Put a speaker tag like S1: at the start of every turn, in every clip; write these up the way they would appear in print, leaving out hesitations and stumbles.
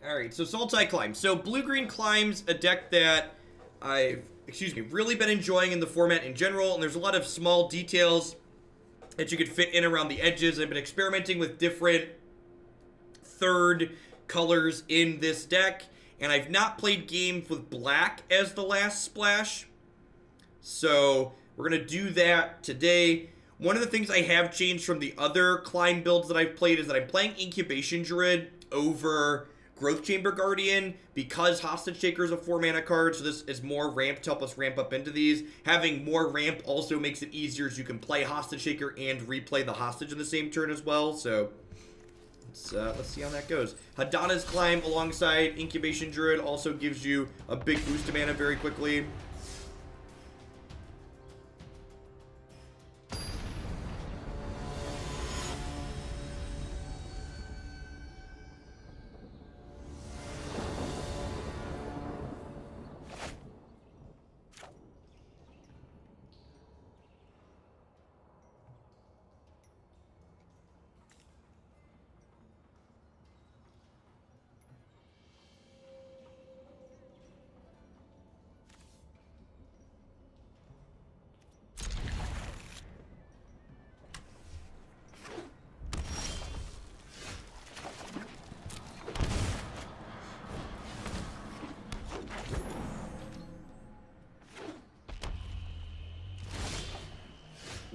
S1: Alright, so Sultai Climbs. So Blue-Green Climbs, a deck that I've, really been enjoying in the format in general, and there's a lot of small details that you could fit in around the edges. I've been experimenting with different third colors in this deck, and I've not played games with black as the last splash, so we're going to do that today. One of the things I have changed from the other Climb builds that I've played is that I'm playing Incubation Druid over Growth Chamber Guardian because Hostage Taker is a 4-mana card, so this is more ramp to help us ramp up into these. Having more ramp also makes it easier, so you can play Hostage Taker and replay the Hostage in the same turn as well, so let's see how that goes. Hadana's Climb alongside Incubation Druid also gives you a big boost to mana very quickly.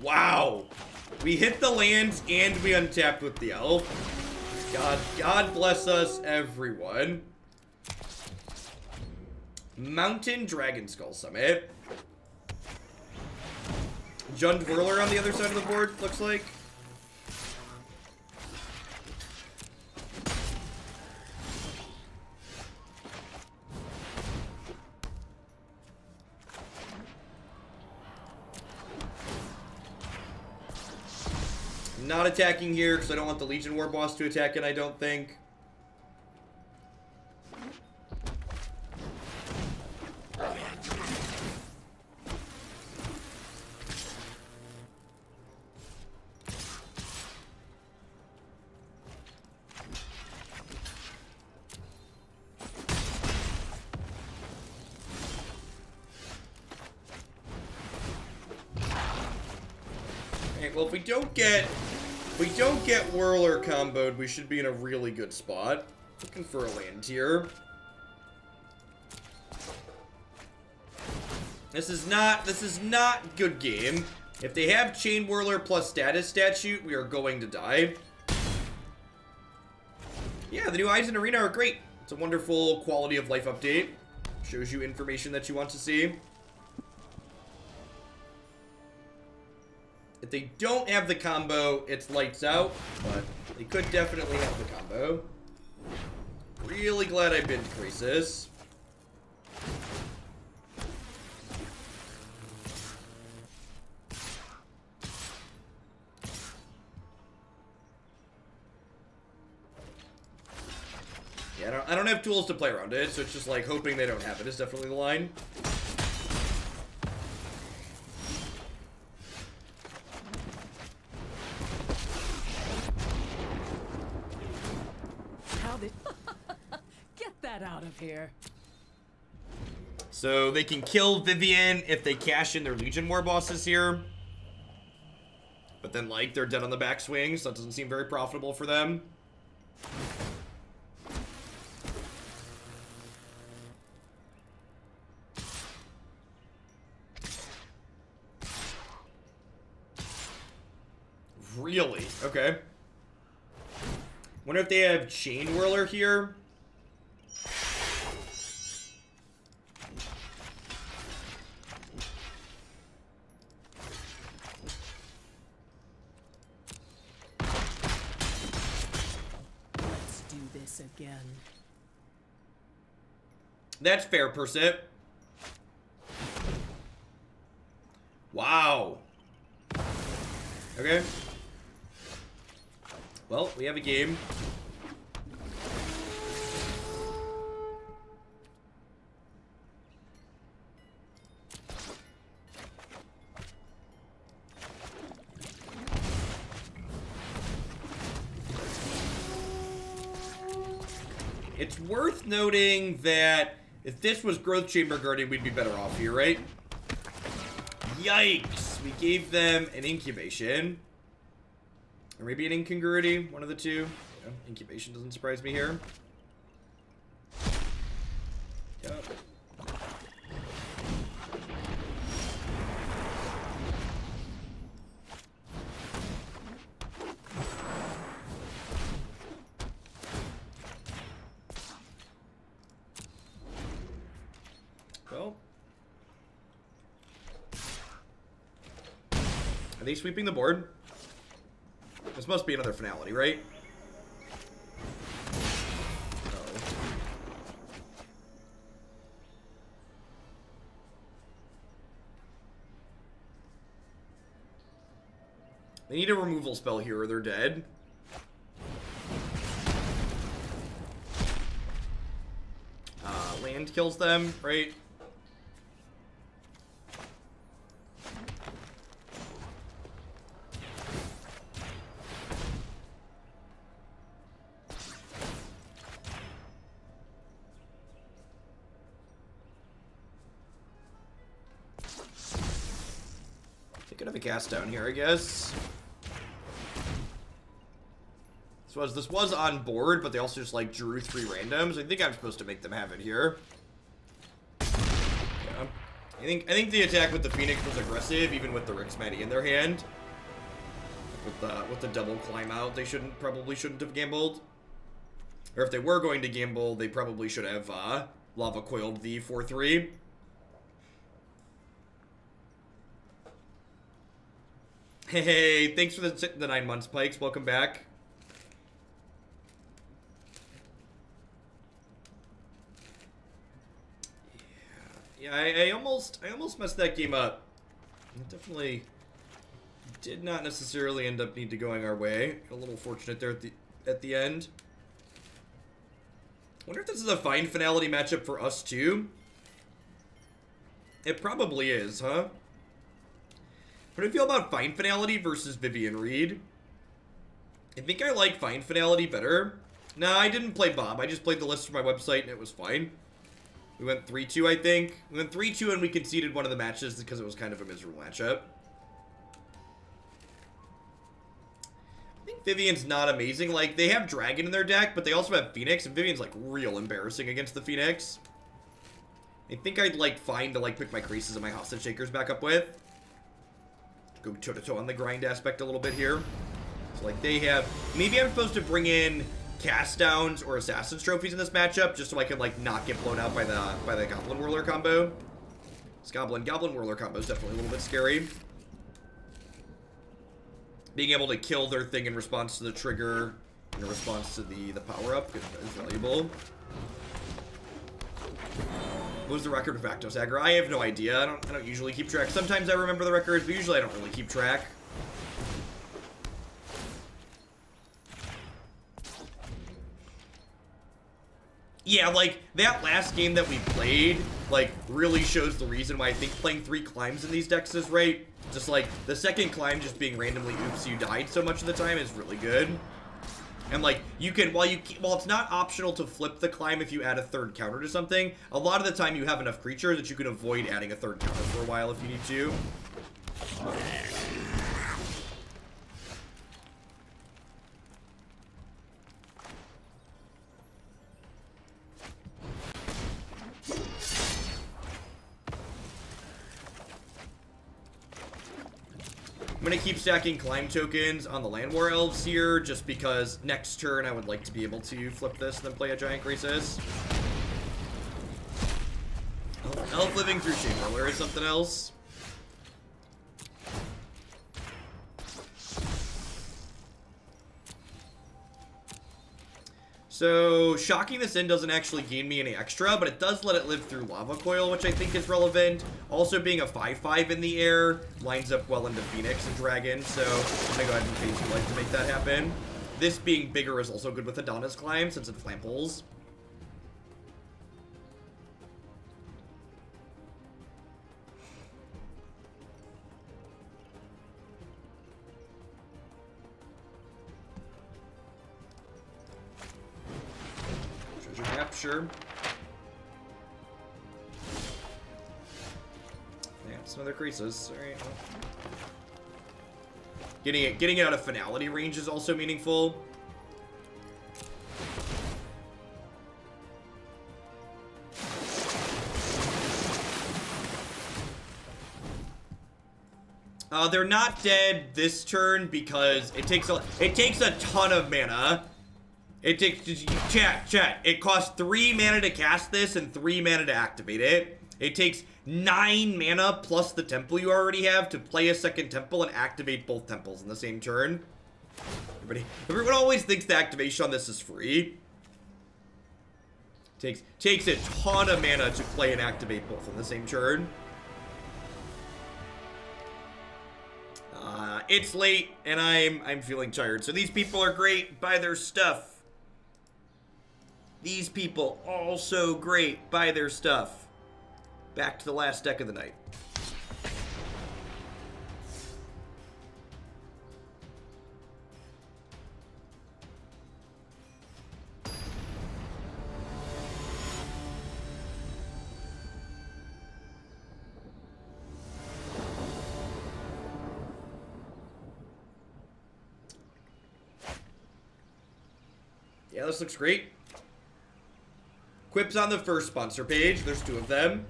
S1: Wow. We hit the lands and we untapped with the elf. God bless us, everyone. Mountain Dragon Skull Summit. Jund Whirler on the other side of the board, looks like. Not attacking here because I don't want the Legion War boss to attack it, I don't think. Alright, well, if we don't get Whirler comboed, we should be in a really good spot. Looking for a land here. This is not good game. If they have Chain Whirler plus Status Statute, we are going to die. Yeah, the new Eyes in Arena are great. It's a wonderful quality of life update. Shows you information that you want to see. If they don't have the combo, it's lights out, but they could definitely have the combo. Really glad I binned Krasis. Yeah, I don't have tools to play around it, so it's just like hoping they don't have it is definitely the line.
S2: Out of here.
S1: So they can kill Vivien if they cash in their Legion War bosses here. But then, like, they're dead on the backswing, so that doesn't seem very profitable for them. Really? Okay. Wonder if they have Chain Whirler here.
S2: Again.
S1: That's fair, Percep. Wow. Okay. Well, we have a game. It's worth noting that if this was Growth Chamber Guardian, we'd be better off here, right? Yikes! We gave them an Incubation. Or maybe an Incongruity, one of the two. Yeah, Incubation doesn't surprise me here. Yep. Well. Are they sweeping the board? This must be another Finality, right? Oh. They need a removal spell here or they're dead. Land kills them, right? Could have a cast down here, I guess. This was on board, but they also just like drew 3 randoms. I think I'm supposed to make them have it here. Yeah. I think the attack with the Phoenix was aggressive, even with the Rixmati in their hand. With the double climb out, they probably shouldn't have gambled. Or if they were going to gamble, they probably should have lava coiled the 4/3. Hey, thanks for the 9 months, Pikes. Welcome back. Yeah, I almost messed that game up. It definitely did not necessarily end up going our way. A little fortunate there at the end. Wonder if this is a fine Finality matchup for us too. It probably is, huh? How do you feel about Fine Finality versus Vivien Reid? I think I like Fine Finality better. Nah, I didn't play Bob. I just played the list for my website and it was fine. We went 3-2, I think. We went 3-2 and we conceded one of the matches because it was kind of a miserable matchup. I think Vivien's not amazing. Like, they have Dragon in their deck, but they also have Phoenix, and Vivien's, like, real embarrassing against the Phoenix. I think I'd, like, find to, like, pick my Krasis and my Hostage Shakers back up with. Go toe-to-toe on the grind aspect a little bit here. So, like, they have... Maybe I'm supposed to bring in Cast Downs or Assassin's Trophies in this matchup, just so I can, like, not get blown out by the Goblin Whirler combo. This Goblin Whirler combo is definitely a little bit scary. Being able to kill their thing in response to the trigger, in response to the power-up, is valuable. What was the record with Vaktos aggro? I have no idea. I don't usually keep track. Sometimes I remember the records, but usually I don't really keep track. Yeah, like, that last game that we played, like, really shows the reason why I think playing 3 climbs in these decks is right. Just, like, the second climb just being randomly oops, you died so much of the time is really good. And, like, you can, while it's not optional to flip the climb if you add a 3rd counter to something, a lot of the time you have enough creatures that you can avoid adding a 3rd counter for a while if you need to. I'm going to keep stacking climb tokens on the Llanowar Elves here, just because next turn I would like to be able to flip this and then play a Giant Krasis. Elf Living through Chamberlain is something else. So, shocking this in doesn't actually gain me any extra, but it does let it live through Lava Coil, which I think is relevant. Also, being a 5/5 in the air lines up well into Phoenix and Dragon, so I'm gonna go ahead and phase Light to make that happen. This being bigger is also good with Hadana's Climb, since it flamples. tap, sure. Yeah, it's another Krasis. Alright, well. Getting it out of Finality range is also meaningful. They're not dead this turn because it takes a ton of mana. It takes chat. It costs 3 mana to cast this and 3 mana to activate it. It takes 9 mana plus the temple you already have to play a second temple and activate both temples in the same turn. Everyone always thinks the activation on this is free. Takes a ton of mana to play and activate both in the same turn. It's late, and I'm feeling tired. So these people are great. Buy their stuff. These people also great. Buy their stuff. Back to the last deck of the night. Yeah, this looks great. Quip's on the first sponsor page. There's 2 of them.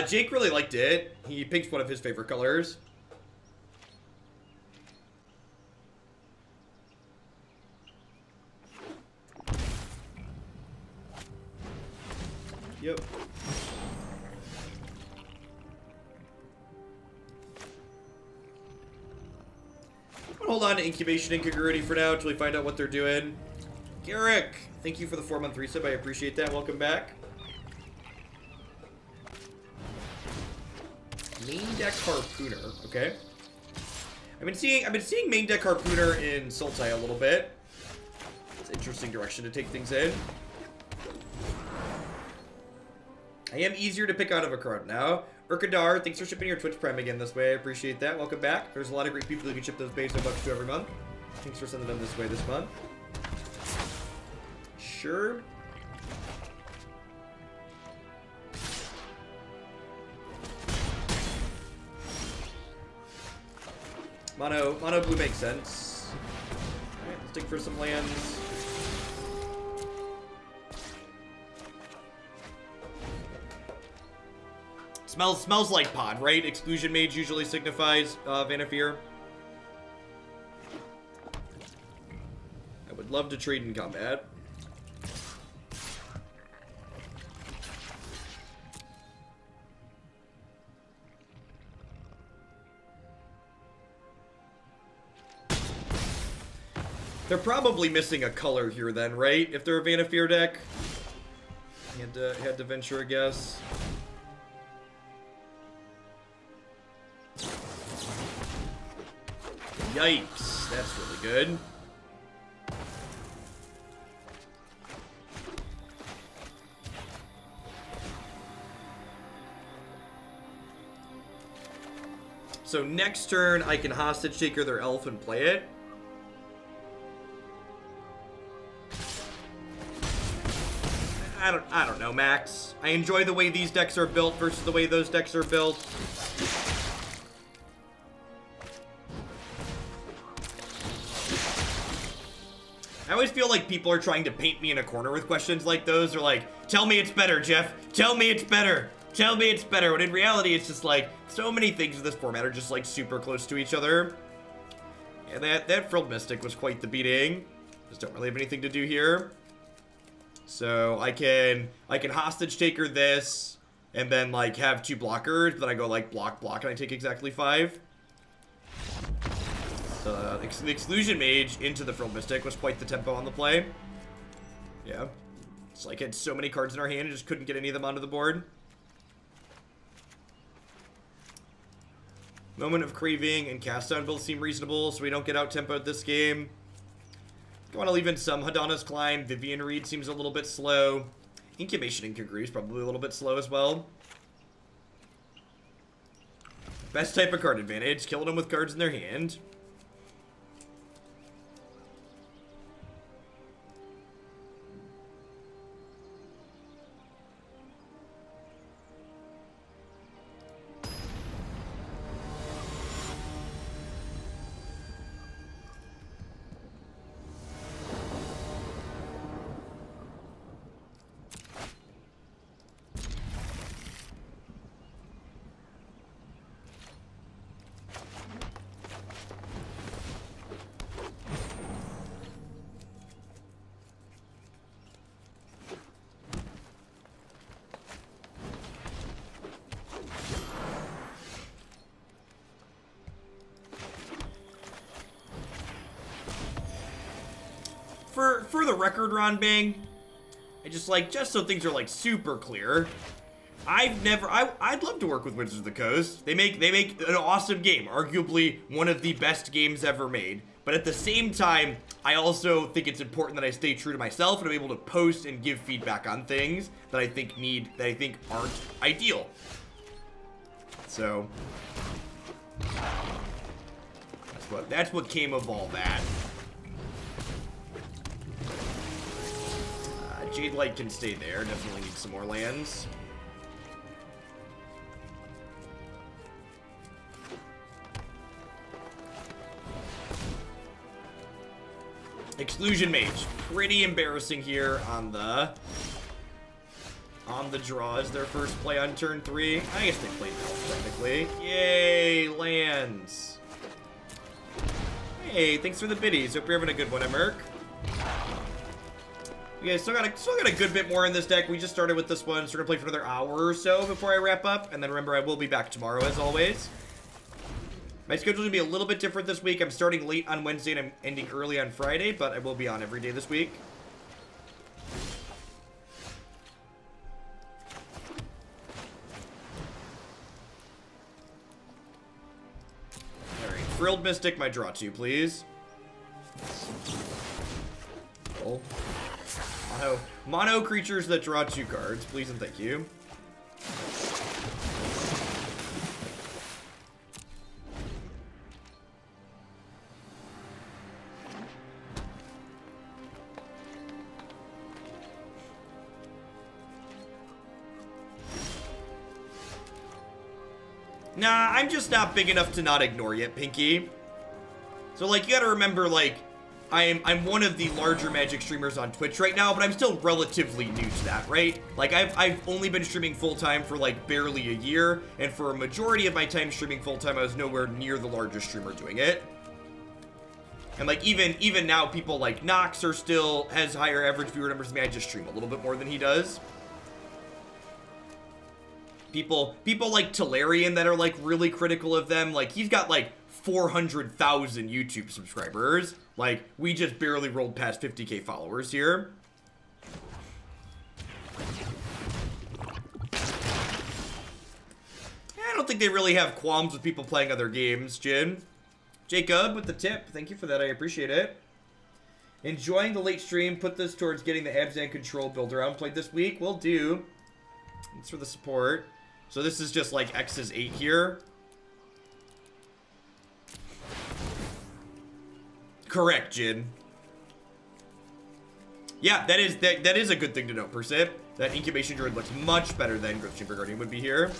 S1: Jake really liked it. He picked one of his favorite colors. Yep. Hold on to Incubation Incongruity for now until we find out what they're doing. Garrick, thank you for the 4-month resub. I appreciate that. Welcome back. Main deck Harpooner. Okay. I've been seeing main deck Harpooner in Sultai a little bit. It's an interesting direction to take things in. I am easier to pick out of a card now. Urkadar, thanks for shipping your Twitch Prime again this way. I appreciate that. Welcome back. There's a lot of great people who can ship those base bucks to every month. Thanks for sending them this way this month. Sure. Mono blue makes sense. Alright, let's dig for some lands. Smells like pod, right? Exclusion Mage usually signifies Vanafir. I would love to trade in combat. They're probably missing a color here then, right? If they're a Vanafir deck. Had to venture a guess. Yikes, that's really good. So next turn, I can Hostage Taker their elf and play it. I don't know, Max. I enjoy the way these decks are built versus the way those decks are built. I always feel like people are trying to paint me in a corner with questions like those. They're like, tell me it's better, Jeff. Tell me it's better. Tell me it's better. When in reality, it's just like, so many things in this format are just like super close to each other. Yeah, that Frilled Mystic was quite the beating. Just don't really have anything to do here. So I can Hostage Taker this, and then like have 2 blockers, then I go like block, and I take exactly 5. The Exclusion Mage into the Frilled Mystic was quite the tempo on the play. Yeah. It's like had so many cards in our hand, and just couldn't get any of them onto the board. Moment of Craving and Cast Down both seem reasonable, so we don't get out-tempoed this game. I want to leave in some Hadana's Climb. Vivien Reid seems a little bit slow. Incubation Incongruity is probably a little bit slow as well. Best type of card advantage. Killing them with cards in their hand. for the record, Ron Bang, I just like, just so things are like super clear, I'd love to work with Wizards of the Coast. They make an awesome game, arguably one of the best games ever made. But at the same time, I also think it's important that I stay true to myself and I'm able to post and give feedback on things that I think aren't ideal. So that's what came of all that. Jadelight can stay there. Definitely need some more lands. Exclusion Mage, pretty embarrassing here on the draw as their first play on turn 3. I guess they played Elf technically. Yay, lands. Hey, thanks for the biddies. Hope you're having a good one, Merc. Okay, still got a good bit more in this deck. We just started with this one, so we're gonna play for another hour or so before I wrap up. And then remember, I will be back tomorrow as always. My schedule's gonna be a little bit different this week. I'm starting late on Wednesday and I'm ending early on Friday, but I will be on every day this week. Alright, Frilled Mystic, my draw 2, please. Oh. Mono creatures that draw 2 cards, please and thank you. Nah, I'm just not big enough to not ignore yet, Pinky. So, like, you gotta remember, like, I'm one of the larger Magic streamers on Twitch right now, but I'm still relatively new to that, right? Like, I've only been streaming full-time for, like, barely a year, and for a majority of my time streaming full-time, I was nowhere near the largest streamer doing it. And, like, even now, people like Nox has higher average viewer numbers than me. I just stream a little bit more than he does. People like Tolarian that are, like, really critical of them. Like, he's got, like, 400,000 YouTube subscribers. Like, we just barely rolled past 50k followers here. I don't think they really have qualms with people playing other games, Jin. Jacob with the tip. Thank you for that. I appreciate it. Enjoying the late stream. Put this towards getting the Abzan Control build around played this week. Will do. Thanks for the support. So this is just like X's 8 here. Correct, Jin. Yeah, that is a good thing to note, Persip. That Incubation Druid looks much better than Growth Chamber Guardian would be here.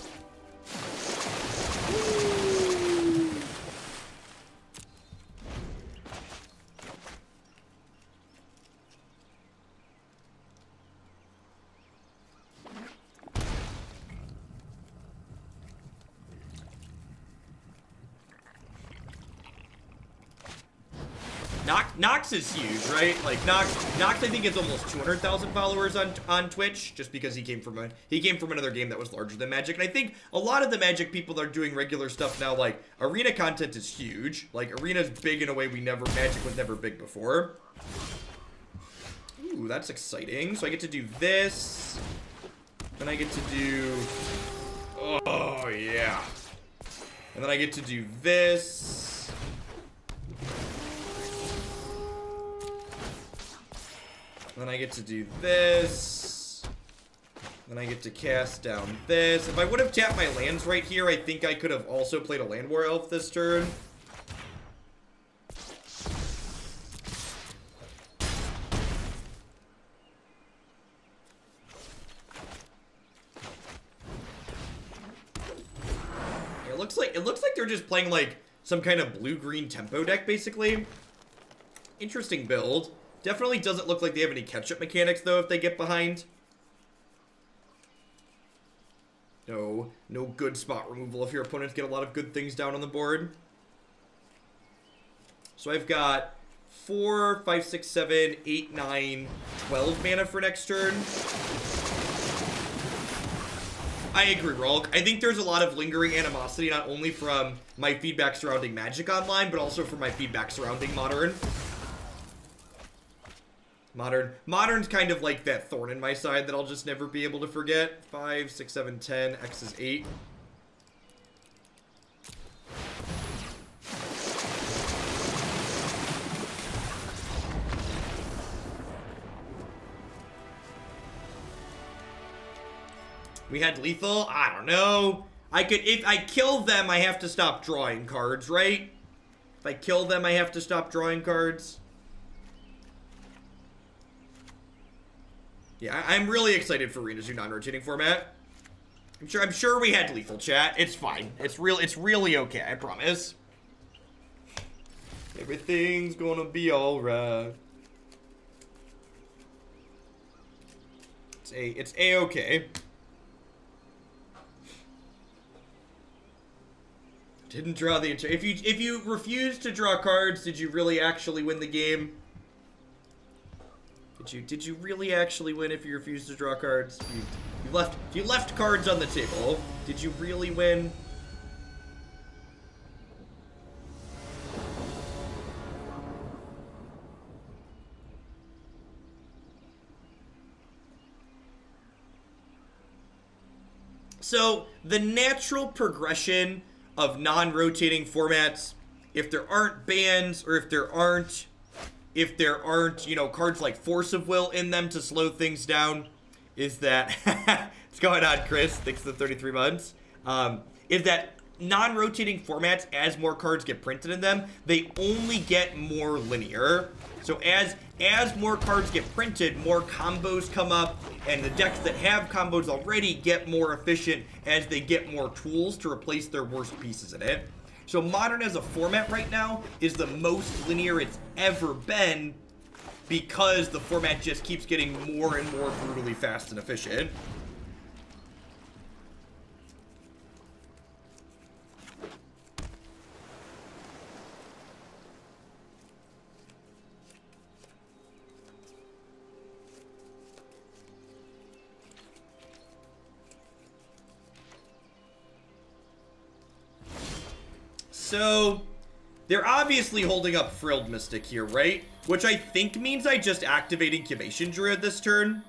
S1: Nox is huge, right? Like Nox I think has almost 200,000 followers on Twitch, just because he came from another game that was larger than Magic. And I think a lot of the Magic people are doing regular stuff now. Like arena content is huge. Like arena's big in a way Magic was never big before. Ooh, that's exciting. So I get to do this, then I get to do, oh yeah, and then I get to do this. Then I get to do this. Then I get to cast down this. If I would have tapped my lands right here, I think I could have also played a Llanowar Elf this turn. It looks like they're just playing like some kind of blue-green tempo deck, basically. Interesting build. Definitely doesn't look like they have any catch-up mechanics, though, if they get behind. No good spot removal if your opponents get a lot of good things down on the board. So I've got 4, 5, 6, 7, 8, 9, 12 mana for next turn. I agree, Rolk. I think there's a lot of lingering animosity, not only from my feedback surrounding Magic Online, but also from my feedback surrounding Modern. Modern's kind of like that thorn in my side that I'll just never be able to forget. 5, 6, 7, 10. X is 8. We had lethal? I don't know. If I kill them, I have to stop drawing cards, right? If I kill them, I have to stop drawing cards. Yeah, I'm really excited for Rena's new non-rotating format. I'm sure we had lethal, chat. It's fine. It's really okay, I promise. Everything's gonna be alright. It's A-okay. Didn't draw the entire... If you refused to draw cards, did you really actually win the game? Did you really actually win if you refused to draw cards? You left cards on the table. Did you really win? So, the natural progression of non-rotating formats, if there aren't bans, or if there aren't, you know, cards like Force of Will in them to slow things down, is that, what's going on, Chris? Thanks for the 33 months. Is that non-rotating formats, as more cards get printed in them, they only get more linear. So as more cards get printed, more combos come up, and the decks that have combos already get more efficient as they get more tools to replace their worst pieces in it. So Modern as a format right now is the most linear it's ever been because the format just keeps getting more and more brutally fast and efficient. So, they're obviously holding up Frilled Mystic here, right? Which I think means I just activate Incubation Druid this turn.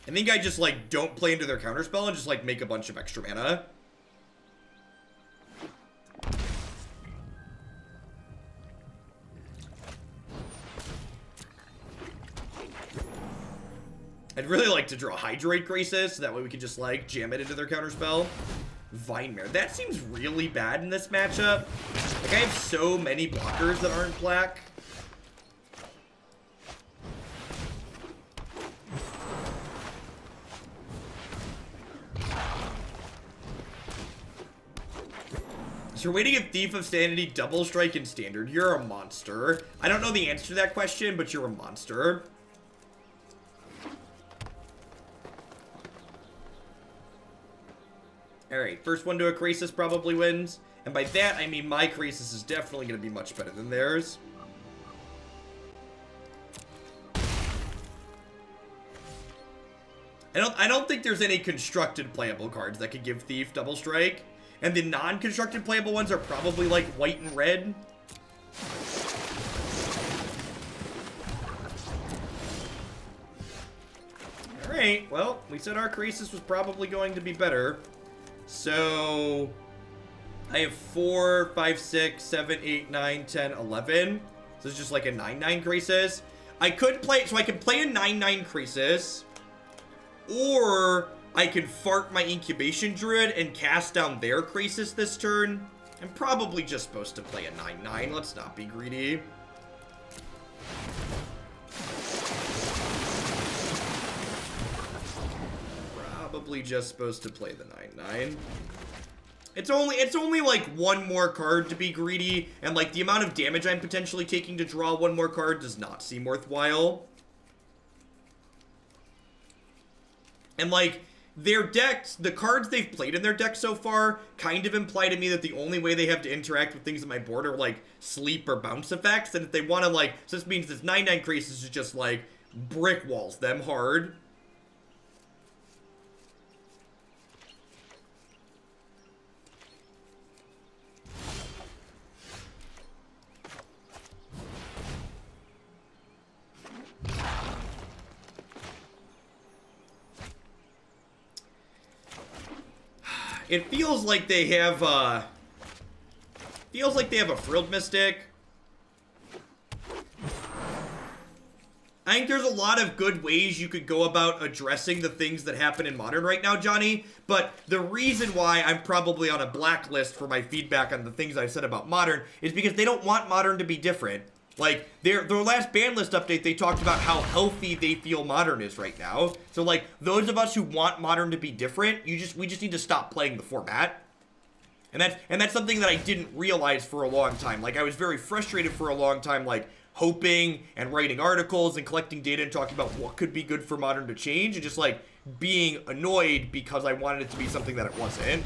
S1: I think I just, like, don't play into their counterspell and just, like, make a bunch of extra mana. I'd really like to draw Hydroid Krasis, so that way we can just, like, jam it into their counterspell. Vinemare. That seems really bad in this matchup. Like, I have so many blockers that aren't black. So you're waiting at Thief of Sanity, Double Strike, and Standard. You're a monster. I don't know the answer to that question, but you're a monster. Alright, first one to a Krasis probably wins. And by that, I mean my Krasis is definitely going to be much better than theirs. I don't think there's any constructed playable cards that could give Thief Double Strike. And the non-constructed playable ones are probably like white and red. Alright, well, we said our Krasis was probably going to be better. So, I have 4, 5, 6, 7, 8, 9, 10, 11. So it's just like a 9-9 Krasis. I could play, so I can play a 9-9 Krasis. Or I can fart my Incubation Druid and cast down their Krasis this turn. I'm probably just supposed to play a 9-9. Let's not be greedy. Probably just supposed to play the 9-9. It's only like one more card to be greedy, and like the amount of damage I'm potentially taking to draw one more card does not seem worthwhile. And like their decks, the cards they've played in their deck so far kind of imply to me that the only way they have to interact with things on my board are like sleep or bounce effects, and if they want to like, so this means this 9-9 Krasis is just like brick walls them hard. It feels like they have, a Frilled Mystic. I think there's a lot of good ways you could go about addressing the things that happen in Modern right now, Johnny, but the reason why I'm probably on a blacklist for my feedback on the things I've said about Modern is because they don't want Modern to be different. Like, their last ban list update, they talked about how healthy they feel Modern is right now. So, like, those of us who want Modern to be different, we just need to stop playing the format. And that's something that I didn't realize for a long time. Like, I was very frustrated for a long time, like, hoping and writing articles and collecting data and talking about what could be good for Modern to change, and just, like, being annoyed because I wanted it to be something that it wasn't.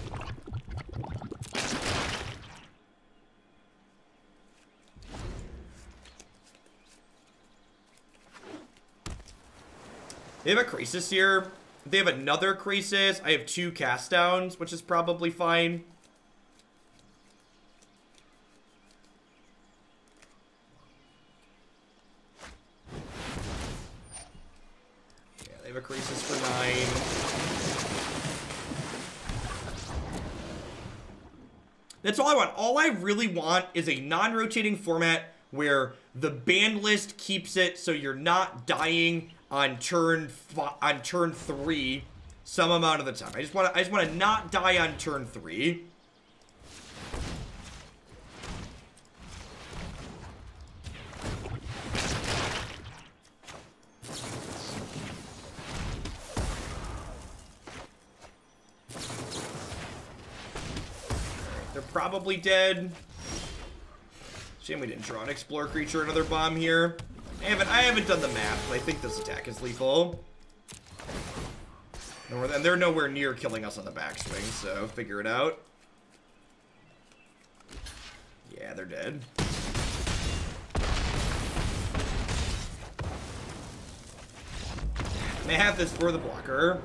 S1: They have a Krasis here. They have another Krasis. I have 2 cast downs, which is probably fine. Yeah, they have a Krasis for 9. That's all I want. All I really want is a non-rotating format where the ban list keeps it so you're not dying on turn 3 some amount of the time. I just want to not die on turn 3. They're probably dead. Shame we didn't draw an Explore creature, another bomb here. I haven't done the math, but I think this attack is lethal. And they're nowhere near killing us on the backswing, so figure it out. Yeah, they're dead. And I have this for the blocker.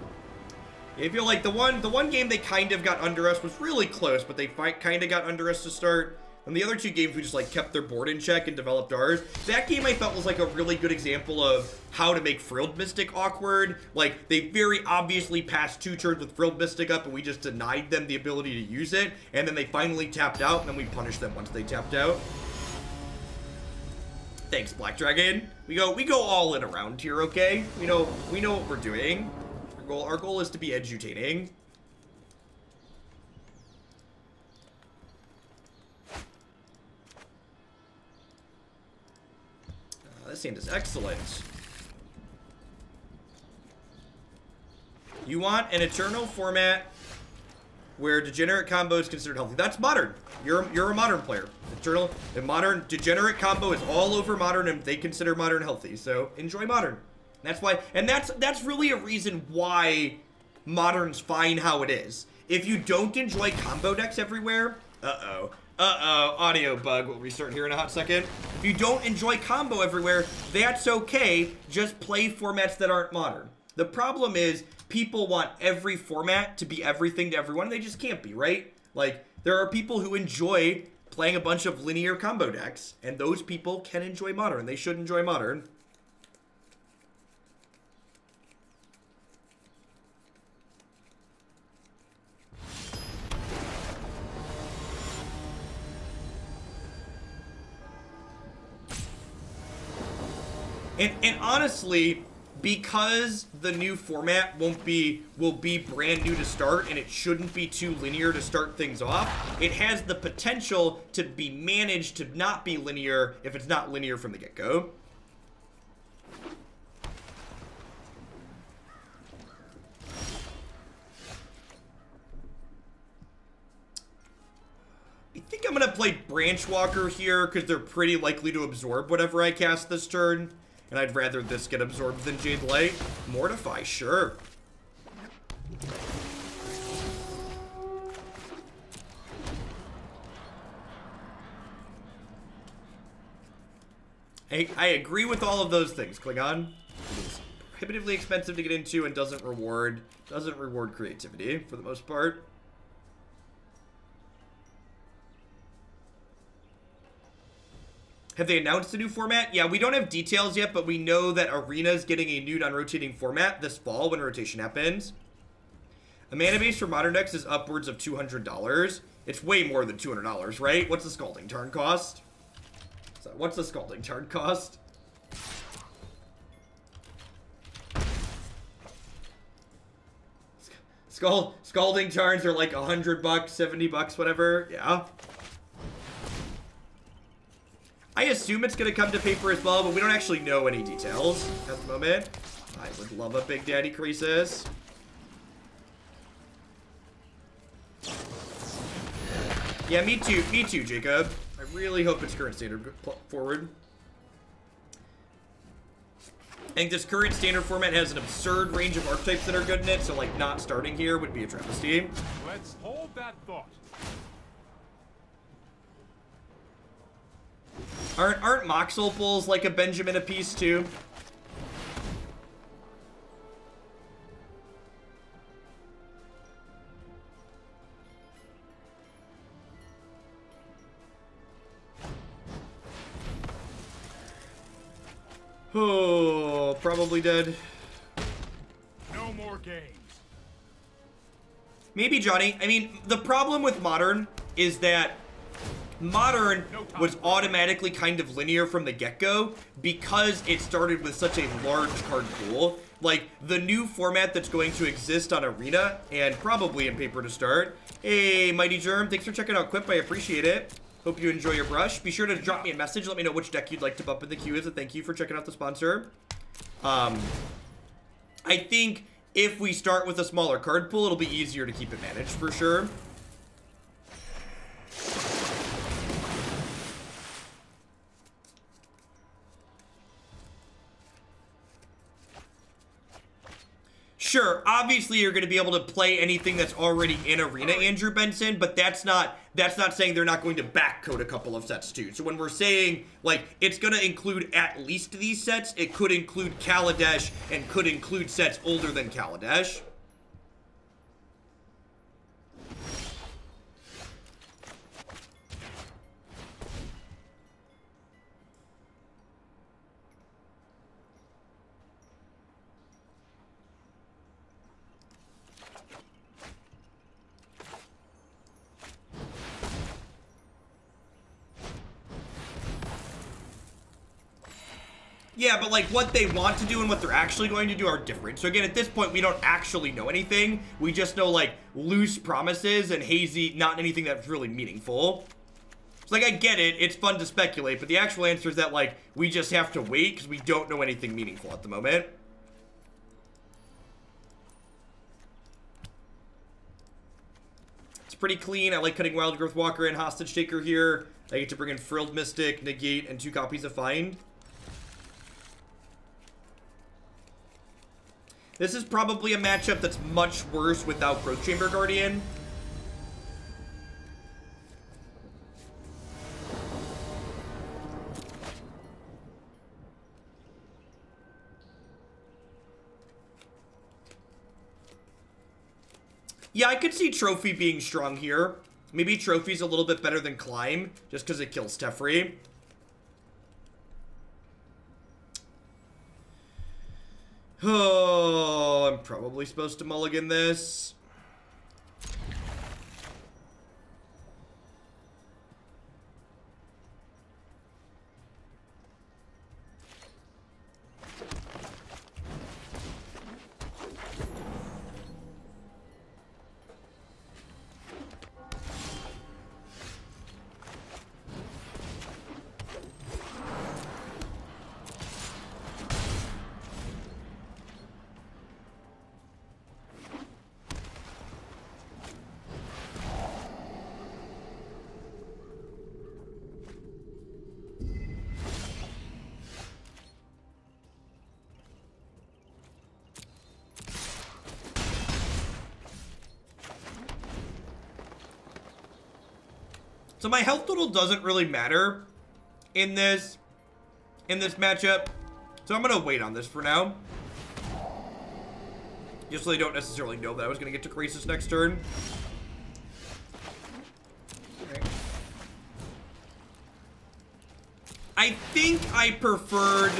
S1: I feel like the one game they kind of got under us was really close, but they kind of got under us to start. And the other 2 games, we just, like, kept their board in check and developed ours. That game, I felt, was, like, a really good example of how to make Frilled Mystic awkward. Like, they very obviously passed 2 turns with Frilled Mystic up, and we just denied them the ability to use it. And then they finally tapped out, and then we punished them once they tapped out. Thanks, Black Dragon. We go all in around here, okay? We know what we're doing. Our goal is to be edutaining. This hand is excellent. You want an Eternal format where Degenerate combo is considered healthy. That's Modern. You're a Modern player. Eternal and Modern Degenerate combo is all over Modern, and they consider Modern healthy. So enjoy Modern. That's why, and that's really a reason why Modern's fine how it is. If you don't enjoy combo decks everywhere, audio bug. We'll restart here in a hot second. If you don't enjoy combo everywhere, that's okay. Just play formats that aren't Modern. The problem is people want every format to be everything to everyone. They just can't be, right? Like, there are people who enjoy playing a bunch of linear combo decks, and those people can enjoy Modern. They should enjoy Modern. And honestly, because the new format will be brand new to start, and it shouldn't be too linear to start things off, it has the potential to be managed to not be linear if it's not linear from the get-go. I think I'm going to play Branchwalker here because they're pretty likely to absorb whatever I cast this turn. And I'd rather this get absorbed than Jadelight. Mortify, sure. I agree with all of those things, Klingon. It is prohibitively expensive to get into and doesn't reward creativity for the most part. Have they announced a new format? Yeah, we don't have details yet, but we know that Arena's getting a new non-rotating format this fall when rotation happens. A mana base for modern decks is upwards of $200. It's way more than $200, right? What's the Scalding Tarn cost? So what's the Scalding Tarn cost? Scalding Tarns are like $100, $70, whatever. Yeah. I assume it's gonna come to paper as well, but we don't actually know any details at the moment. I would love a Big Daddy Krasis. Yeah, me too, Jacob. I really hope it's current standard forward. I think this current standard format has an absurd range of archetypes that are good in it, so like not starting here would be a travesty.
S2: Let's hold that thought.
S1: Aren't Mox Opals like a Benjamin apiece too? Oh, probably dead.
S2: No more games.
S1: Maybe, Johnny. I mean, the problem with Modern is that Modern was automatically kind of linear from the get-go because it started with such a large card pool. Like, the new format that's going to exist on Arena, and probably in paper to start. Hey, Mighty Germ, thanks for checking out Quip. I appreciate it. Hope you enjoy your brush. Be sure to drop me a message. Let me know which deck you'd like to bump in the queue is. And thank you for checking out the sponsor. I think if we start with a smaller card pool, it'll be easier to keep it managed for sure. Sure, obviously you're going to be able to play anything that's already in Arena, Andrew Benson, but that's not saying they're not going to backcode a couple of sets too. So when we're saying, like, it's going to include at least these sets, it could include Kaladesh and could include sets older than Kaladesh. Yeah, but like what they want to do and what they're actually going to do are different. So again, at this point, we don't actually know anything. We just know like loose promises and hazy, not anything that's really meaningful. So like I get it, it's fun to speculate, but the actual answer is that like we just have to wait because we don't know anything meaningful at the moment. It's pretty clean. I like cutting Wildgrowth Walker and Hostage Taker here. I get to bring in Frilled Mystic, Negate, and 2 copies of Find. This is probably a matchup that's much worse without Growth Chamber Guardian. Yeah, I could see Trophy being strong here. Maybe Trophy's a little bit better than Climb, just because it kills Teferi. Oh, I'm probably supposed to mulligan this. So my health total doesn't really matter in this matchup. So I'm gonna wait on this for now. Just so they don't necessarily know that I was gonna get to Krasis next turn. Okay. I think I preferred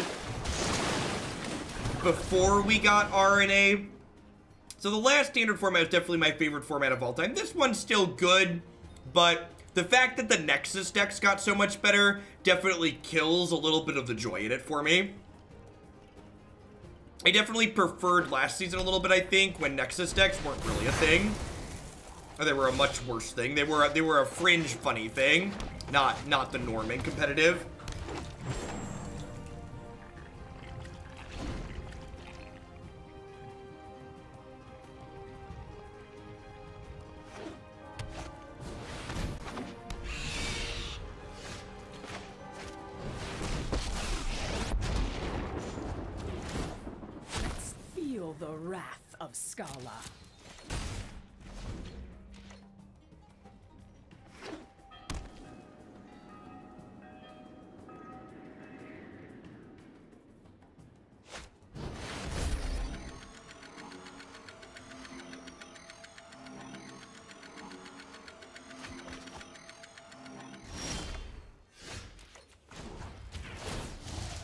S1: before we got RNA So the last Standard format is definitely my favorite format of all time. This one's still good, but the fact that the Nexus decks got so much better definitely kills a little bit of the joy in it for me. I definitely preferred last season a little bit, I think, when Nexus decks weren't really a thing. Or they were a much worse thing. They were a fringe funny thing, not the norm in competitive.
S3: Feel the wrath of Scala.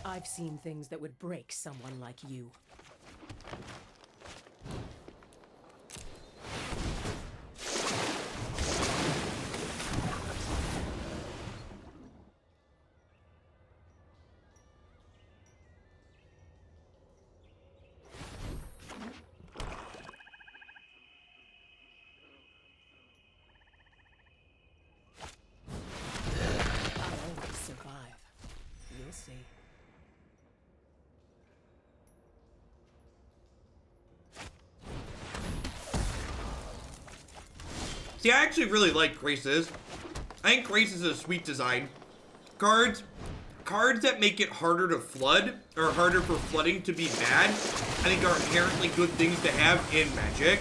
S3: I've seen things that would break someone like you. I'll always survive. You'll see.
S1: See, I actually really like Krasis. I think Krasis is a sweet design. Cards that make it harder to flood, or harder for flooding to be bad, I think are inherently good things to have in Magic.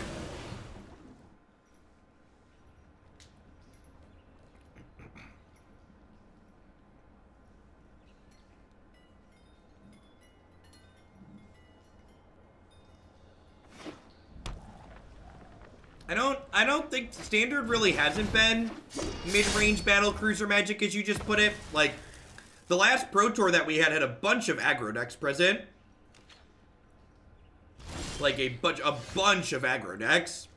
S1: I don't think Standard really hasn't been mid-range battle cruiser Magic, as you just put it. Like, the last Pro Tour that we had a bunch of aggro decks present. Like a bunch of aggro decks.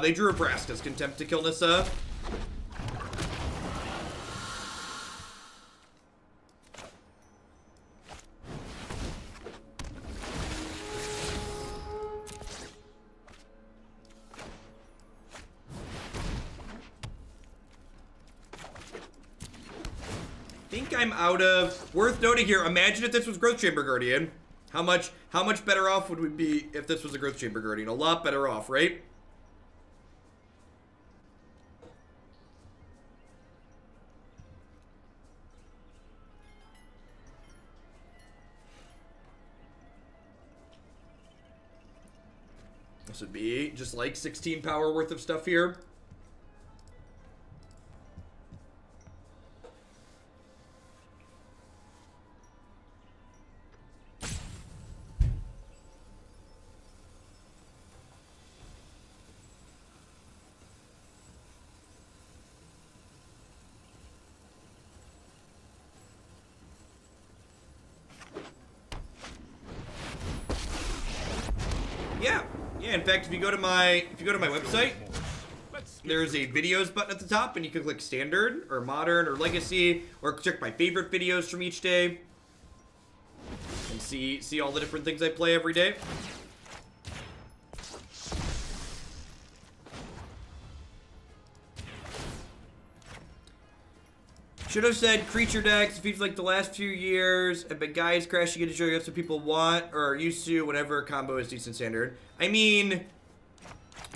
S1: They drew a Vraska's Contempt to kill Nissa. I'm out of. Worth noting here, imagine if this was Growth Chamber Guardian. How much better off would we be if this was a Growth Chamber Guardian? A lot better off, right? This would be just like 16 power worth of stuff here. In fact, if you go to my website, there's a videos button at the top, and you can click Standard or Modern or Legacy, or check my favorite videos from each day, and see all the different things I play every day. Should have said creature decks. It feels like the last few years have been guys crashing into show. That's what people want or are used to whenever a combo is decent Standard. I mean,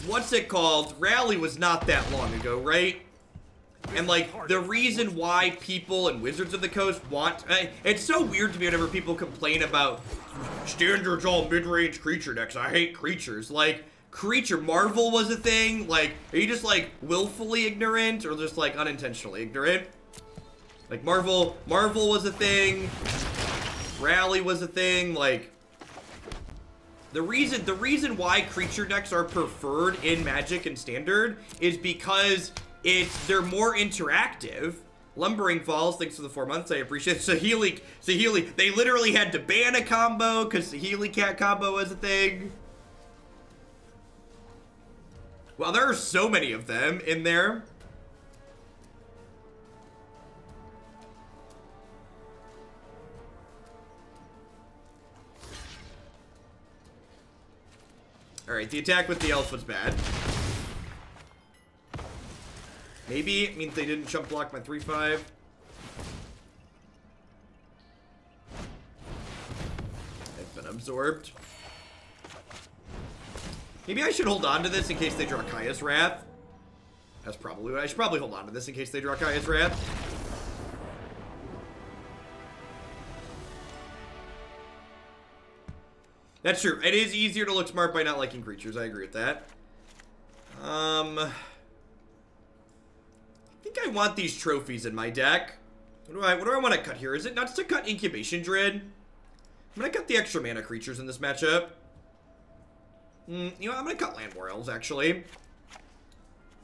S1: what's it called? Rally was not that long ago, right? And like the reason why people in Wizards of the Coast want it's so weird to me whenever people complain about Standard's all mid-range creature decks. I hate creatures. Like, creature Marvel was a thing. Like, are you just like willfully ignorant or just like unintentionally ignorant? Like, Marvel was a thing. Rally was a thing. Like, the reason why creature decks are preferred in Magic and Standard is because they're more interactive. Lumbering Falls, thanks for the 4 months. I appreciate it. Saheeli. They literally had to ban a combo because Saheeli Cat combo was a thing. Well, there are so many of them in there. Alright, the attack with the elf was bad. Maybe it means they didn't jump block my 3/5. I've been absorbed. Maybe I should hold on to this in case they draw Kaya's Wrath. That's probably what I should probably hold on to this in case they draw Kaya's Wrath. That's true. It is easier to look smart by not liking creatures. I agree with that. I think I want these trophies in my deck. What do I want to cut here? Is it nuts to cut Incubation Druid? I'm going to cut the extra mana creatures in this matchup. You know, I'm going to cut Llanowar Elves, actually.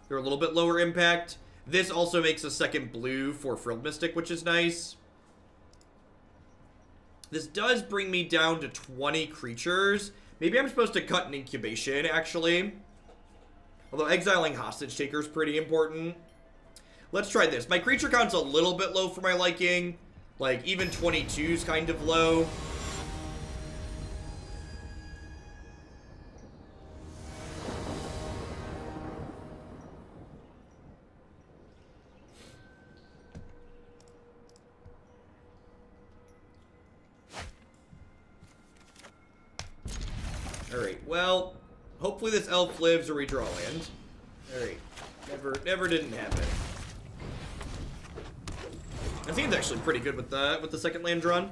S1: They're a little bit lower impact. This also makes a second blue for Frilled Mystic, which is nice. This does bring me down to 20 creatures. Maybe I'm supposed to cut an Incubation, actually. Although exiling Hostage Taker is pretty important. Let's try this. My creature count's a little bit low for my liking. Like, even 22 is kind of low. Alright, well, hopefully this elf lives or we draw land. Alright, never didn't happen. That seems actually pretty good with the second land drawn.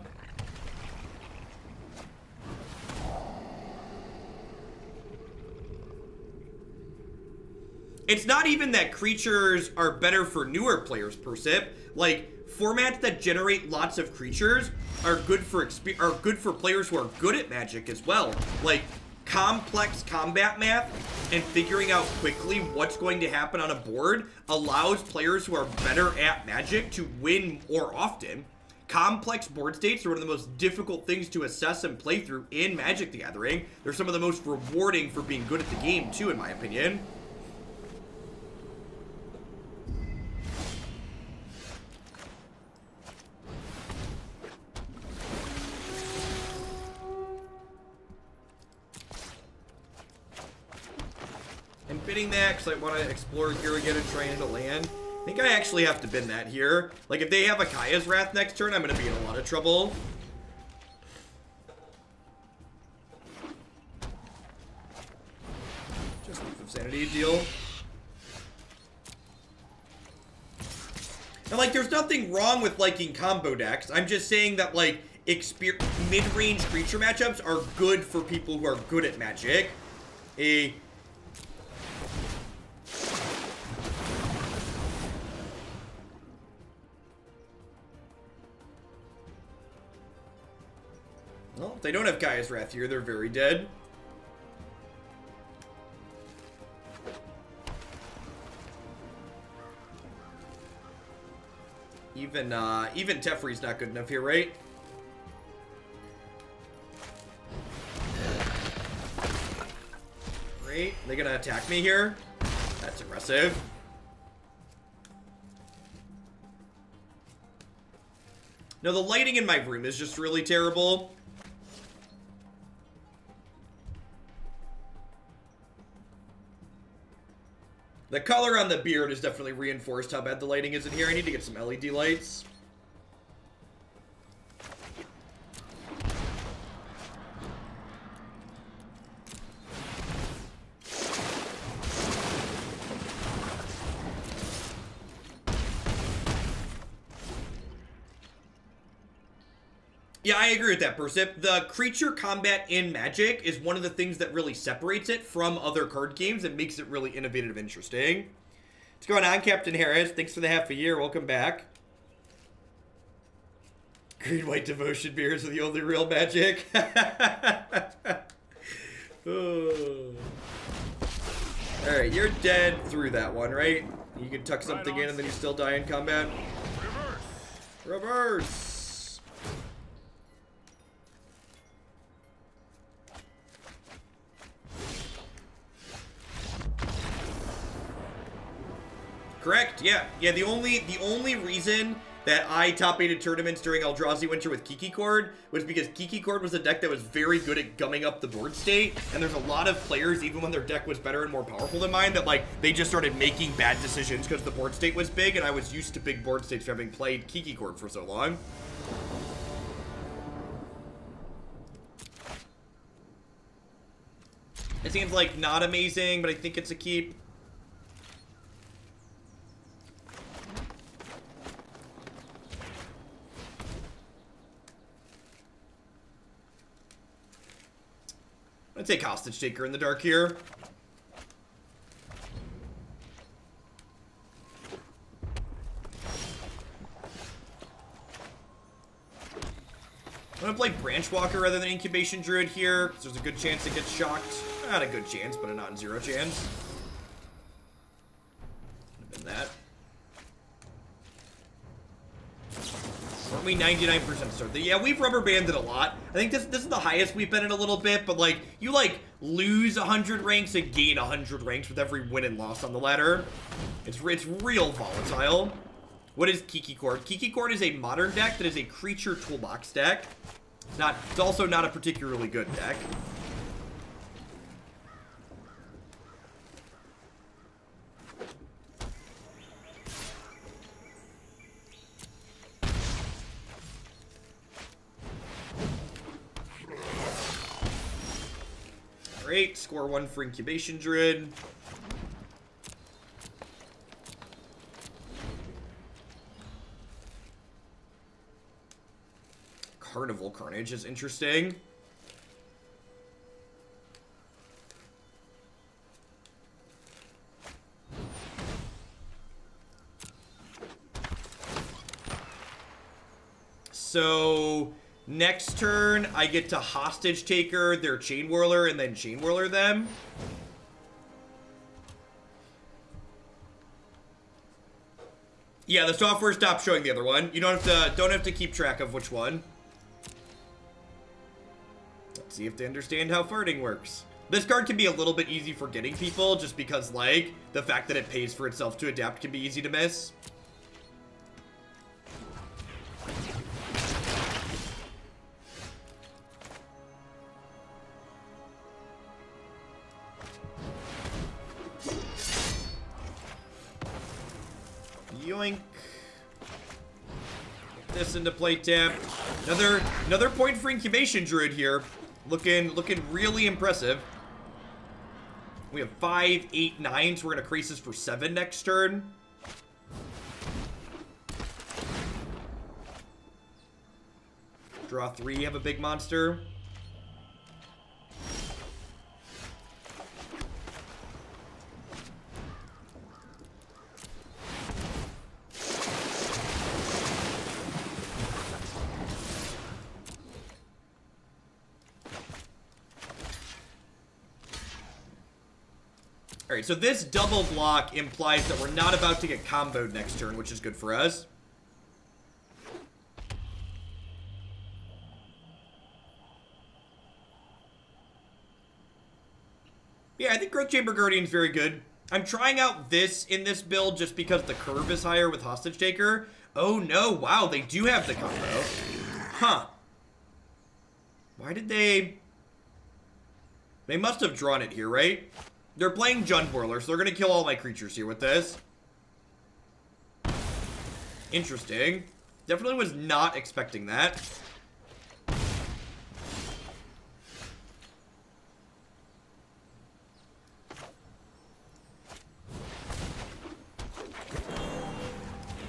S1: It's not even that creatures are better for newer players per se. Like, formats that generate lots of creatures are good for players who are good at Magic as well. Like, complex combat math and figuring out quickly what's going to happen on a board allows players who are better at Magic to win more often. Complex board states are one of the most difficult things to assess and play through in Magic the Gathering. They're some of the most rewarding for being good at the game too, in my opinion. I'm bidding that because I want to explore here again and try into land. I think I actually have to bin that here. Like, if they have a Kaya's Wrath next turn, I'm going to be in a lot of trouble. Just Leaf of Sanity deal. And, like, there's nothing wrong with liking combo decks. I'm just saying that, like, mid-range creature matchups are good for people who are good at Magic. Well, if they don't have Kaya's Wrath here, they're very dead. Even Teferi's not good enough here, right? Great. Are they gonna attack me here? That's aggressive. No, the lighting in my room is just really terrible. The color on the beard has definitely reinforced how bad the lighting is in here. I need to get some LED lights. Yeah, I agree with that, Persip. The creature combat in Magic is one of the things that really separates it from other card games and makes it really innovative and interesting. What's going on, Captain Harris? Thanks for the half a year. Welcome back. Green White Devotion beers are the only real Magic. Oh. Alright, you're dead through that one, right? You can tuck something in and then you still die in combat. Reverse. Correct. Yeah. Yeah. The only reason that I top-8'd tournaments during Eldrazi Winter with Kiki Cord was because Kiki Cord was a deck that was very good at gumming up the board state, and there's a lot of players, even when their deck was better and more powerful than mine, that, like, they just started making bad decisions because the board state was big, and I was used to big board states for having played Kiki Cord for so long. It seems, like, not amazing, but I think it's a keep. I'm gonna take Hostage Taker in the dark here. I'm gonna play Branchwalker rather than Incubation Druid here, because there's a good chance it gets shocked. Not a good chance, but a non-zero chance. Could have been that. Aren't we 99% certain? Yeah, we've rubber banded a lot. I think this is the highest we've been in a little bit, but like, you like lose 100 ranks and gain 100 ranks with every win and loss on the ladder. It's real volatile. What is Kiki Cord? Kiki Cord is a modern deck that is a creature toolbox deck. It's also not a particularly good deck. Great, score 1 for Incubation Druid. Carnival Carnage is interesting. So next turn, I get to Hostage Taker their Chain Whirler and then Chain Whirler them. Yeah, the software stopped showing the other one. You don't have to keep track of which one. Let's see if they understand how farting works. This card can be a little bit easy for getting people, just because, like, the fact that it pays for itself to adapt can be easy to miss. Yoink. Get this into play tap. Another point for Incubation Druid here. Looking really impressive. We have 5, 8, 9, so we're gonna Krasis for 7 next turn. Draw 3, have a big monster. Alright, so this double block implies that we're not about to get comboed next turn, which is good for us. Yeah, I think Growth Chamber Guardian's very good. I'm trying out this in this build just because the curve is higher with Hostage Taker. Oh no, wow, they do have the combo. Huh. Why did they... They must have drawn it here, right? They're playing Jund Whirler, so they're gonna kill all my creatures here with this. Interesting. Definitely was not expecting that.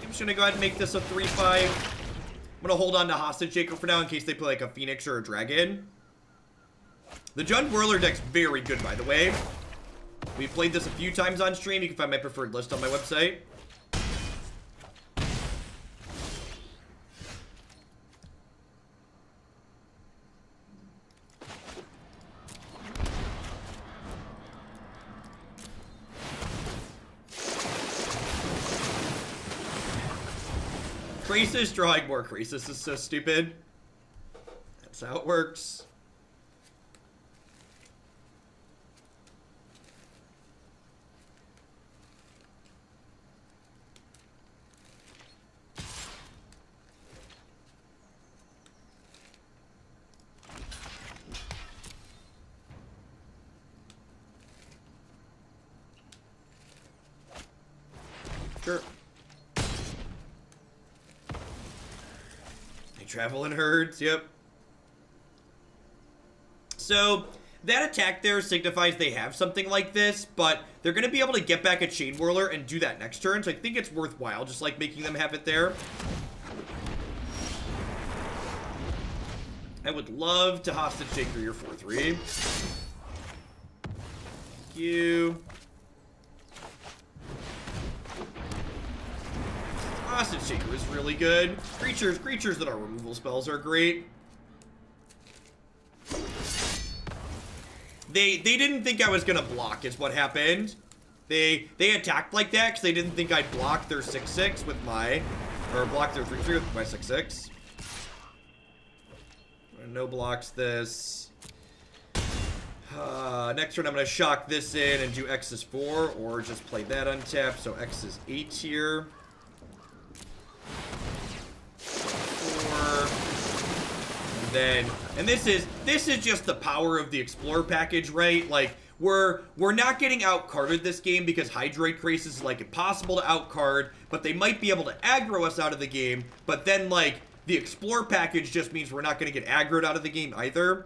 S1: I'm just gonna go ahead and make this a 3/5. I'm gonna hold on to Hostage Taker for now in case they play like a Phoenix or a Dragon. The Jund Whirler deck's very good, by the way. We played this a few times on stream. You can find my preferred list on my website. Krasis drawing more Krasis is so stupid. That's how it works. Sure. They travel in herds, yep. So, that attack there signifies they have something like this, but they're going to be able to get back a Chain Whirler and do that next turn, so I think it's worthwhile just, like, making them have it there. I would love to Hostage Taker your 4-3. Thank you. Hostage Taker is really good. Creatures that are removal spells are great. They didn't think I was gonna block is what happened. They attacked like that because they didn't think I'd block their 6-6 with my, or block their 3-3 with my 6-6. No blocks this. Next turn I'm gonna shock this in and do X is 4, or just play that untapped, so X is 8 here. And this is just the power of the Explorer package, right? Like, we're not getting outcarded this game because Hydroid Krasis is, like, impossible to outcard, but they might be able to aggro us out of the game, but then, like, the Explorer package just means we're not going to get aggroed out of the game either.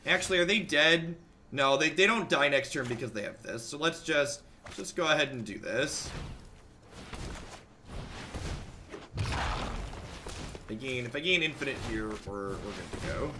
S1: Actually, are they dead? No, they don't die next turn because they have this, so let's just go ahead and do this. If I gain infinite here, we're good to go.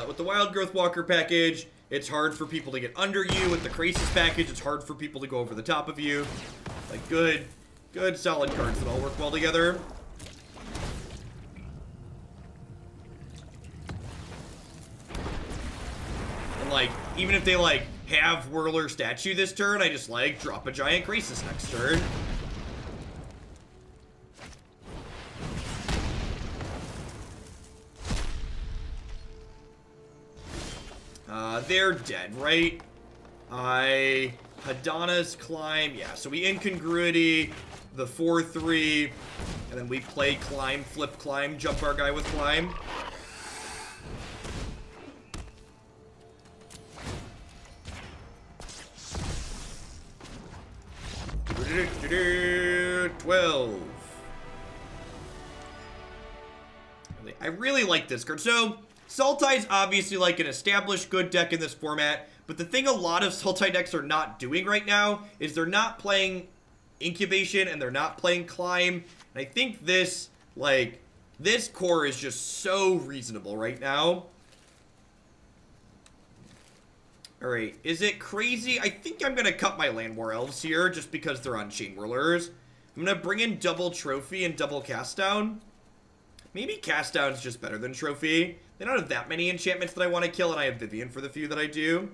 S1: With the Wildgrowth Walker package, it's hard for people to get under you. With the Krasis package, it's hard for people to go over the top of you. Like, good solid cards that all work well together. And, like, even if they, like, have Whirler statue this turn, I just, like, drop a giant Krasis next turn. They're dead, right? Hadana's Climb. Yeah, so we Incongruity, the 4-3, and then we play Climb, flip Climb, jump our guy with Climb. $12. I really like this card. So, Sultai's obviously like an established good deck in this format, but the thing a lot of Sultai decks are not doing right now is they're not playing Incubation and they're not playing Climb. And I think this, like, this core is just so reasonable right now. Alright, is it crazy? I think I'm going to cut my Llanowar Elves here just because they're on Chain Whirlers. I'm going to bring in double Trophy and double Cast Down. Maybe Cast Down's just better than Trophy. They don't have that many enchantments that I want to kill, and I have Vivien for the few that I do.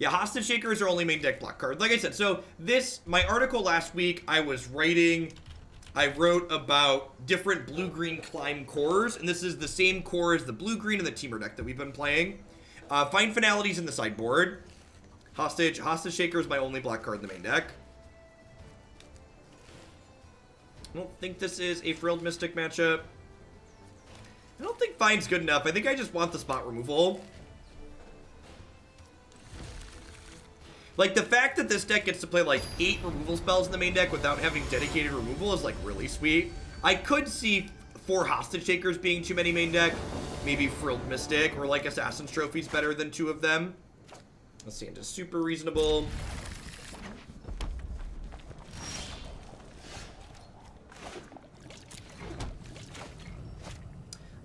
S1: Yeah, Hostage Shakers are only main deck block cards. Like I said, so this, my article last week, I wrote about different blue-green Climb cores, and this is the same core as the blue-green and the Teamer deck that we've been playing. Find Finality's in the sideboard. Hostage Shaker is my only black card in the main deck. I don't think this is a Frilled Mystic matchup. I don't think Find's good enough. I think I just want the spot removal. Like, the fact that this deck gets to play, like, 8 removal spells in the main deck without having dedicated removal is, like, really sweet. I could see 4 Hostage Takers being too many main deck. Maybe Frilled Mystic or, like, Assassin's Trophy's better than 2 of them. Let's see, into super reasonable.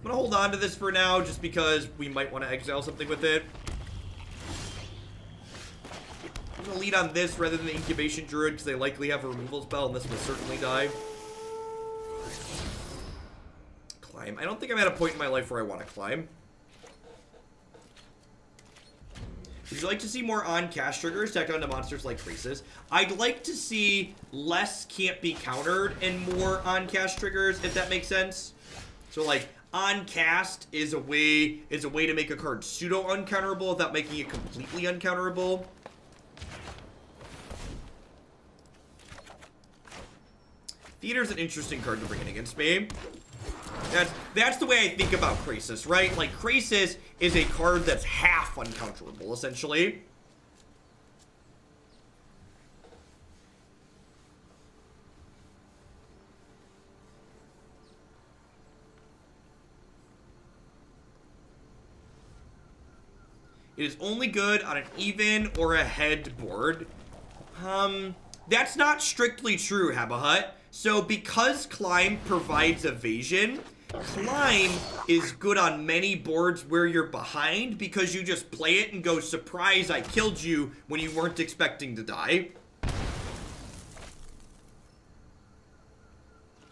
S1: I'm gonna hold on to this for now, just because we might want to exile something with it. I'm gonna lead on this rather than the Incubation Druid, because they likely have a removal spell, and this will certainly die. Climb. I don't think I'm at a point in my life where I want to climb. Would you like to see more on-cast triggers tacked onto monsters like Krasis? I'd like to see less can't be countered and more on-cast triggers, if that makes sense. So, like, on-cast is a way to make a card pseudo-uncounterable without making it completely uncounterable. Theater's an interesting card to bring in against me. That's the way I think about Krasis, right? Like, Krasis is a card that's half uncounterable, essentially. It is only good on an even or a head board. That's not strictly true, Habahut. So because Climb provides evasion, Climb is good on many boards where you're behind because you just play it and go, surprise, I killed you when you weren't expecting to die.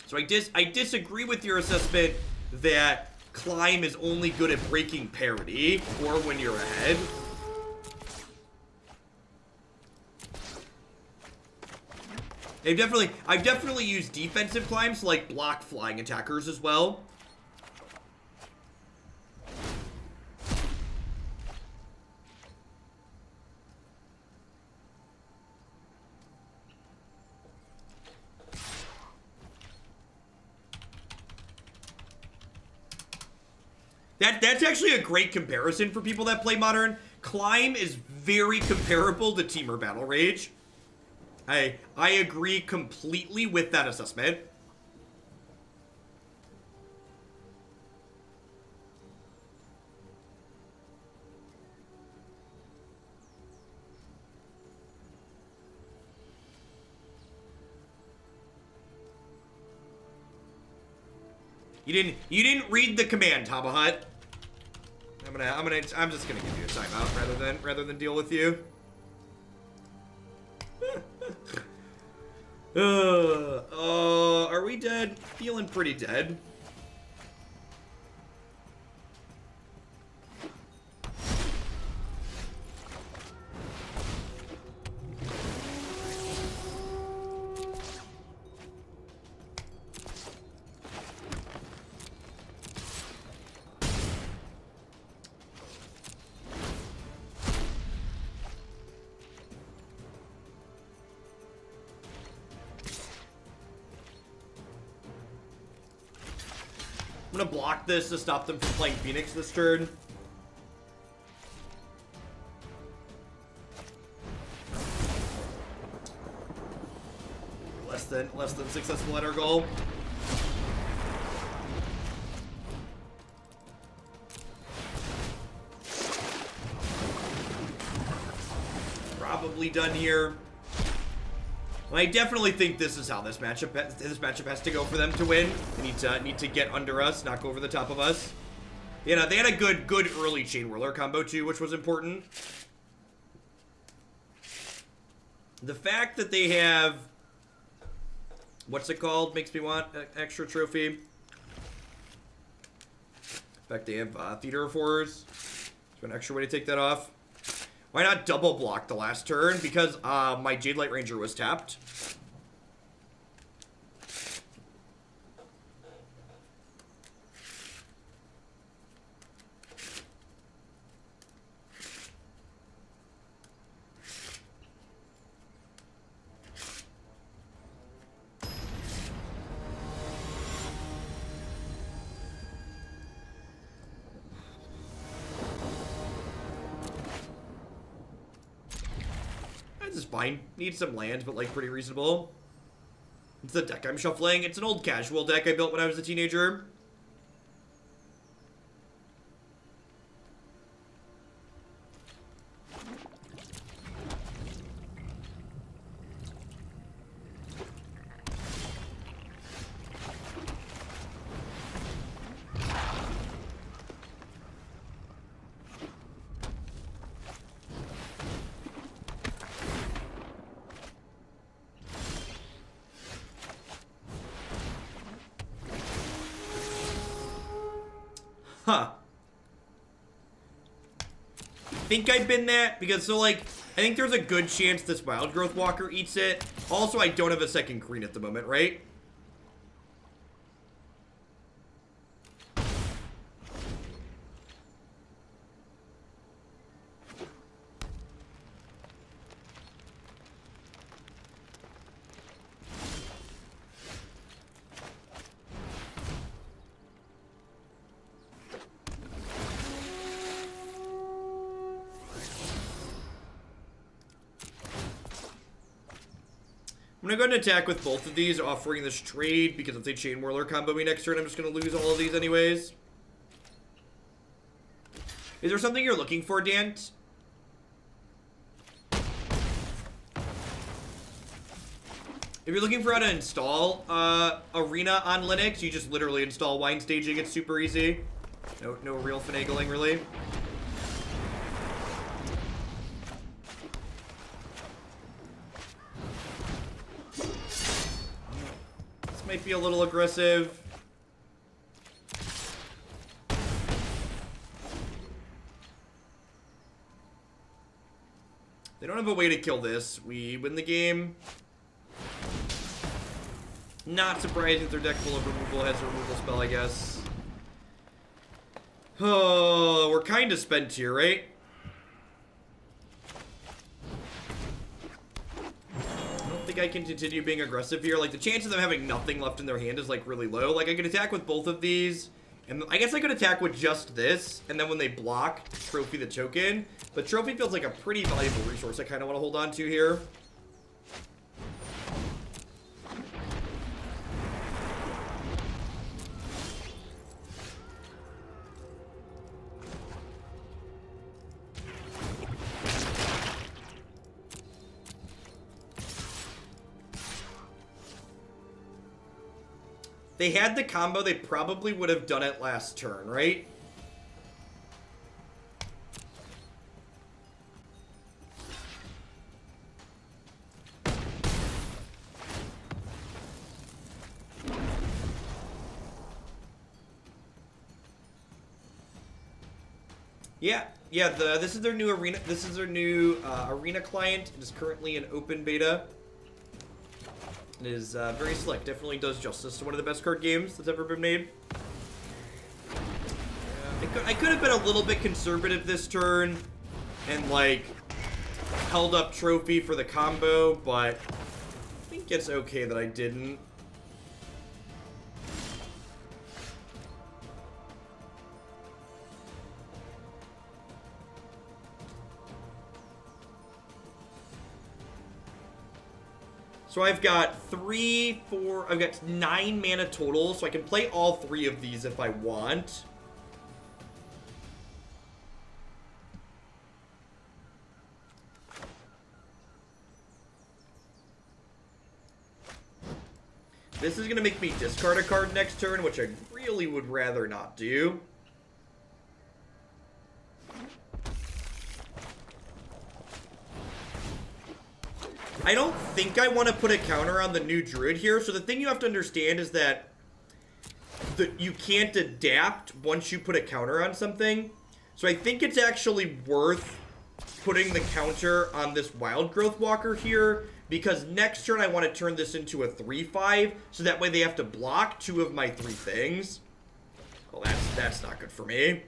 S1: So I disagree with your assessment that Climb is only good at breaking parity or when you're ahead. I've definitely used defensive climbs to, like, block flying attackers as well. That's actually a great comparison for people that play Modern. Climb is very comparable to Temur Battle Rage. I agree completely with that assessment. You didn't read the command, Habahut. I'm just gonna give you a timeout rather than deal with you. Are we dead? Feeling pretty dead. I'm gonna block this to stop them from playing Phoenix this turn. Less than successful at our goal. Probably done here. I definitely think this is how this matchup has to go for them to win. They need to get under us, not go over the top of us. You know, they had a good early Chain Whirler combo too, which was important. The fact that they have, what's it called, makes me want an extra trophy. In fact, they have Theater of Horrors. There's an extra way to take that off. Why not double block the last turn? Because my Jadelight Ranger was tapped. This is fine. Need some land, but, like, pretty reasonable. It's the deck I'm shuffling. It's an old casual deck I built when I was a teenager. Huh. I think I bin that because so like I think there's a good chance this Wildgrowth Walker eats it. Also, I don't have a second green at the moment, right? I'm gonna go ahead and attack with both of these, offering this trade, because if they Chain Whirler combo me next turn, I'm just gonna lose all of these anyways. Is there something you're looking for, Dant? If you're looking for how to install Arena on Linux, you just literally install Wine Staging. It's super easy. No real finagling, really. Might be a little aggressive. They don't have a way to kill this. We win the game. Not surprising if their deck full of removal has a removal spell, I guess. Oh, we're kind of spent here, right? I can continue being aggressive here. Like, the chances of them having nothing left in their hand is, like, really low. Like, I could attack with both of these, and I guess I could attack with just this, and then when they block, trophy the token. But trophy feels like a pretty valuable resource I kind of want to hold on to here. They had the combo, they probably would have done it last turn, right? Yeah, this is their new arena. This is their new arena client. It is currently in open beta. It is very slick. Definitely does justice to one of the best card games that's ever been made. I could have been a little bit conservative this turn and, like, held up trophy for the combo, but I think it's okay that I didn't. So I've got 9 mana total, so I can play all 3 of these if I want. This is going to make me discard a card next turn, which I really would rather not do. I don't think I want to put a counter on the new Druid here. So the thing you have to understand is that you can't adapt once you put a counter on something. So I think it's actually worth putting the counter on this Wildgrowth Walker here, because next turn I want to turn this into a 3/5, so that way they have to block 2 of my 3 things. Well, that's not good for me.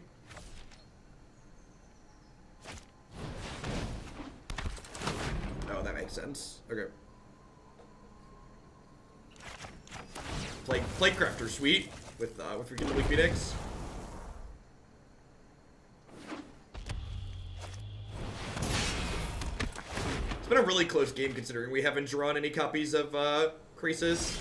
S1: Oh, that makes sense. Okay. Play Crafter, sweet, with Forget the Phoenix. It's been a really close game considering we haven't drawn any copies of Krasis.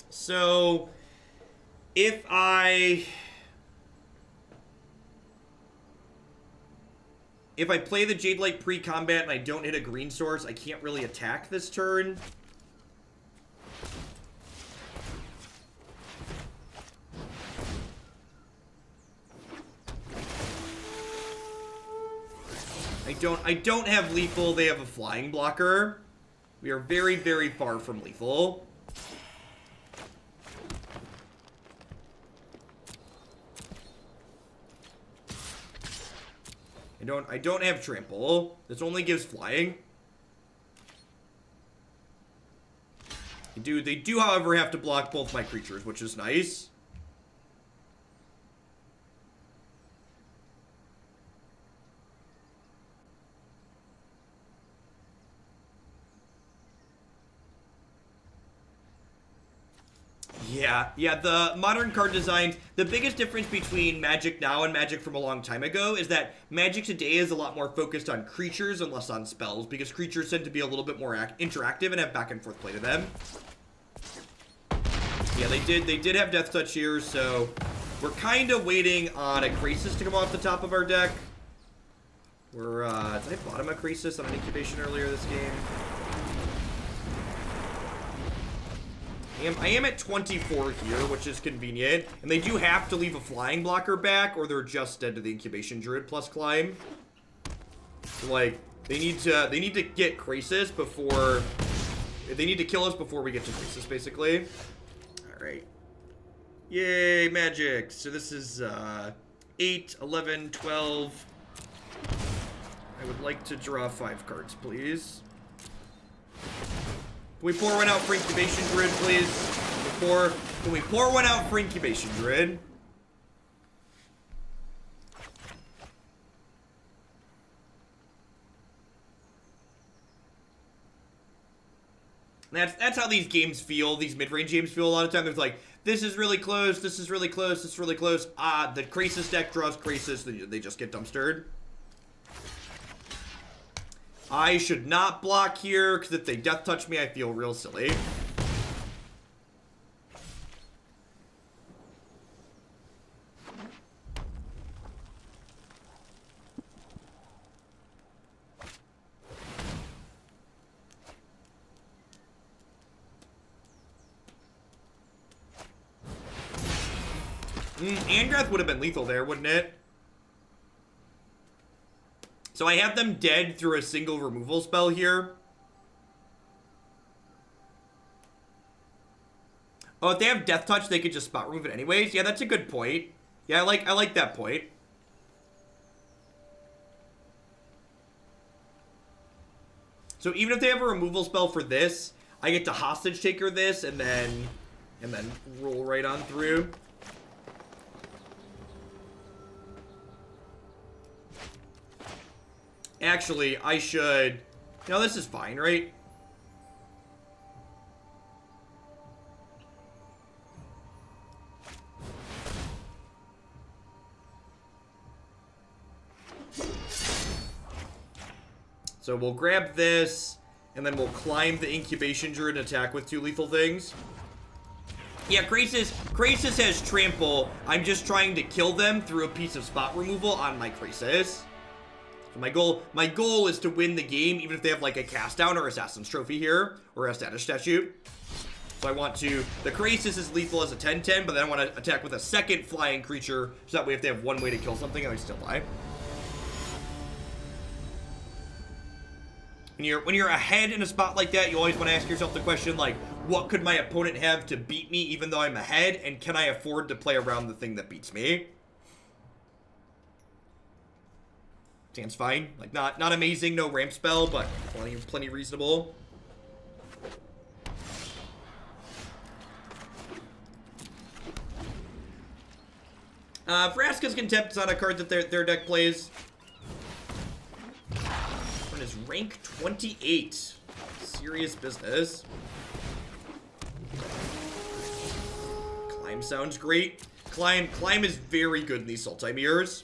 S1: So, if I play the Jadelight pre-combat and I don't hit a green source, I can't really attack this turn. I don't have lethal. They have a flying blocker. We are very, very far from lethal. I don't have trample. This only gives flying. They do, however, have to block both my creatures, which is nice. Yeah, the modern card designs, the biggest difference between Magic now and Magic from a long time ago is that Magic today is a lot more focused on creatures and less on spells, because creatures tend to be a little bit more interactive and have back and forth play to them. Yeah, they did have Death Touch here, so we're kind of waiting on a Krasis to come off the top of our deck. Did I bottom a Krasis on an Incubation earlier this game? I am at 24 here, which is convenient. And they do have to leave a flying blocker back, or they're just dead to the Incubation Druid plus climb. So, like, they need to get Krasis before... They need to kill us before we get to Krasis, basically. Alright. Yay, Magic! So this is, 8, 11, 12... I would like to draw 5 cards, please. Can we pour one out for Incubation Druid, please? Can we pour one out for Incubation Druid? That's how these games feel. These mid-range games feel a lot of time. There's like, this is really close, this is really close, this is really close. Ah, the Krasis deck draws Krasis, they just get dumpstered. I should not block here, because if they Death Touch me, I feel real silly. Angrath would have been lethal there, wouldn't it? So I have them dead through a single removal spell here. Oh, if they have Death Touch, they could just spot remove it anyways. Yeah, that's a good point. Yeah, I like that point. So even if they have a removal spell for this, I get to Hostage Taker this and then roll right on through. Actually, I should... No, this is fine, right? So we'll grab this, and then we'll climb the Incubation Druid and attack with 2 lethal things. Yeah, Krasis has Trample. I'm just trying to kill them through a piece of spot removal on my Krasis. My goal is to win the game, even if they have like a cast down or Assassin's Trophy here, or a status statue. So I want to, the Krasis is lethal as a 10-10, but then I want to attack with a second flying creature, so that way if they have one way to kill something, I still die. When you're ahead in a spot like that, you always want to ask yourself the question, like, what could my opponent have to beat me even though I'm ahead, and can I afford to play around the thing that beats me? Stands fine. Like, not amazing, no ramp spell, but plenty reasonable. Vraska's Contempt is on a card that their deck plays. One is rank 28. Serious business. Climb sounds great. Climb is very good in these Sultai mirrors.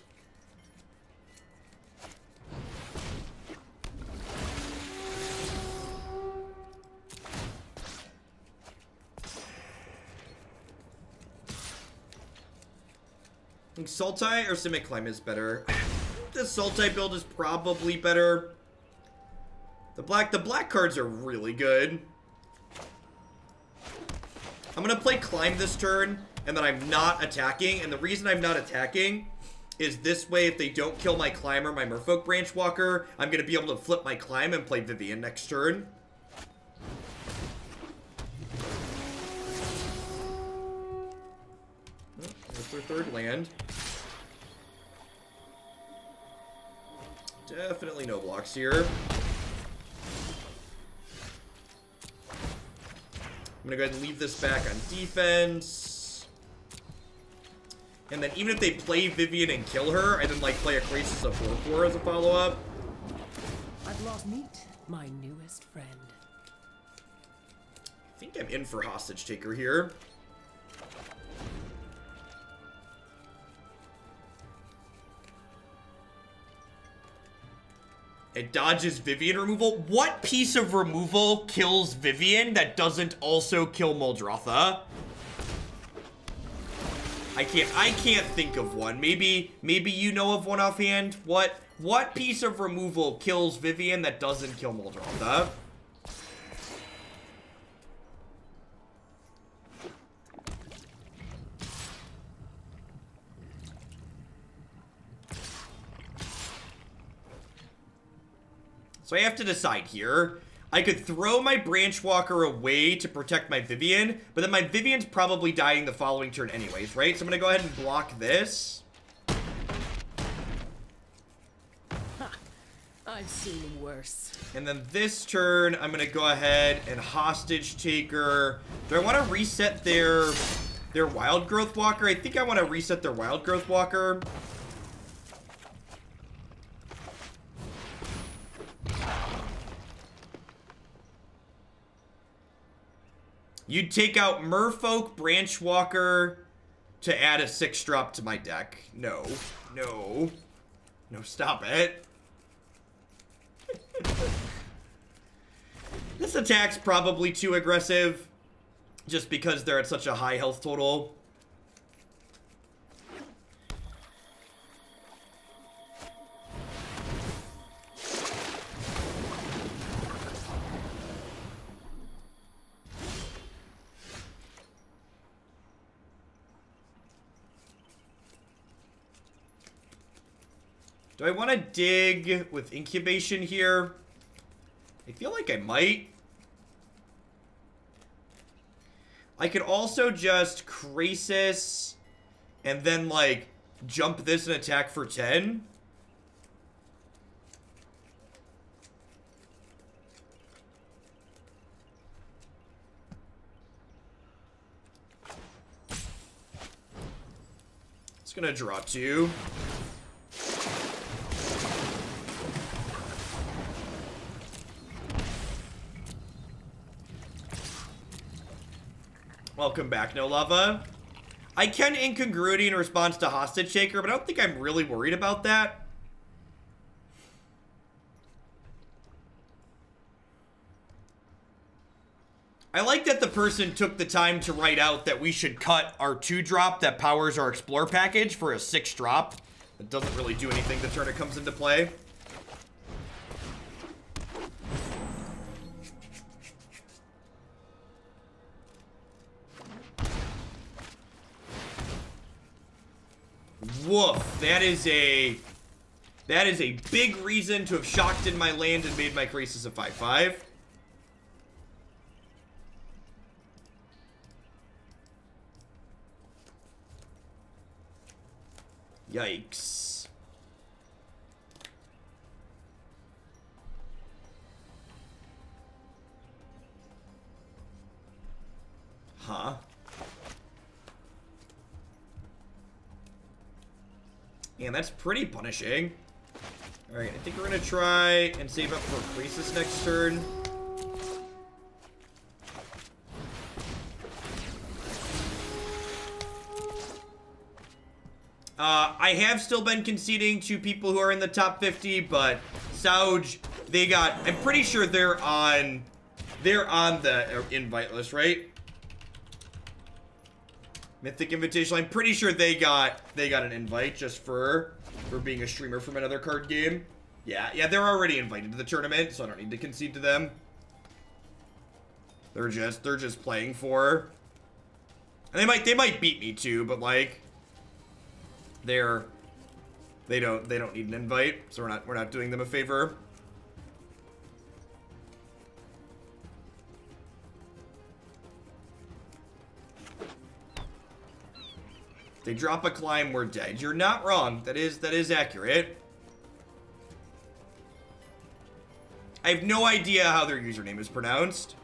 S1: I think Sultai or Simic Climb is better. The Sultai build is probably better. The black cards are really good. I'm gonna play Climb this turn, and then I'm not attacking. And the reason I'm not attacking is this way, if they don't kill my Climb or my Merfolk Branchwalker, I'm going to be able to flip my Climb and play Vivien next turn. Oh, there's their third land. Definitely no blocks here. I'm going to go ahead and leave this back on defense. And then even if they play Vivien and kill her, I then like play a Krasis of 4/4 as a follow-up.
S3: I've lost meet my newest friend.
S1: I think I'm in for Hostage Taker here. It dodges Vivien removal. What piece of removal kills Vivien that doesn't also kill Muldrotha? I can't think of one. Maybe you know of one offhand. What piece of removal kills Vivien that doesn't kill Muldrotha? So I have to decide here. I could throw my Branchwalker away to protect my Vivien, but then my Vivien's probably dying the following turn anyways, right? So I'm going to go ahead and block this.
S3: I've seen worse.
S1: And then this turn, I'm going to go ahead and Hostage Taker. Do I want to reset their Wildgrowth Walker? I think I want to reset their Wildgrowth Walker. You'd take out Merfolk Branchwalker to add a 6-drop to my deck. No. No. No, stop it. This attack's probably too aggressive, just because they're at such a high health total. Do I want to dig with Incubation here? I feel like I might. I could also just Krasis and then, like, jump this and attack for 10. It's gonna draw 2. Welcome back, No Lava. I can Incongruity in response to Hostage Taker, but I don't think I'm really worried about that. I like that the person took the time to write out that we should cut our 2-drop that powers our Explore package for a 6-drop. That doesn't really do anything the turn it comes into play. Woof. That is a big reason to have shocked in my land and made my Krasis a 5/5. Yikes. Huh. And that's pretty punishing. Alright, I think we're gonna try and save up for Krasis next turn. I have still been conceding to people who are in the top 50, but Sauge, they got, I'm pretty sure they're on the invite list, right? Mythic Invitational. I'm pretty sure they got an invite just for being a streamer from another card game. Yeah, they're already invited to the tournament, so I don't need to concede to them. They're just playing for. And they might beat me too, but like they're They don't need an invite, so we're not doing them a favor. They drop a climb, we're dead. You're not wrong. That is accurate. I have no idea how their username is pronounced.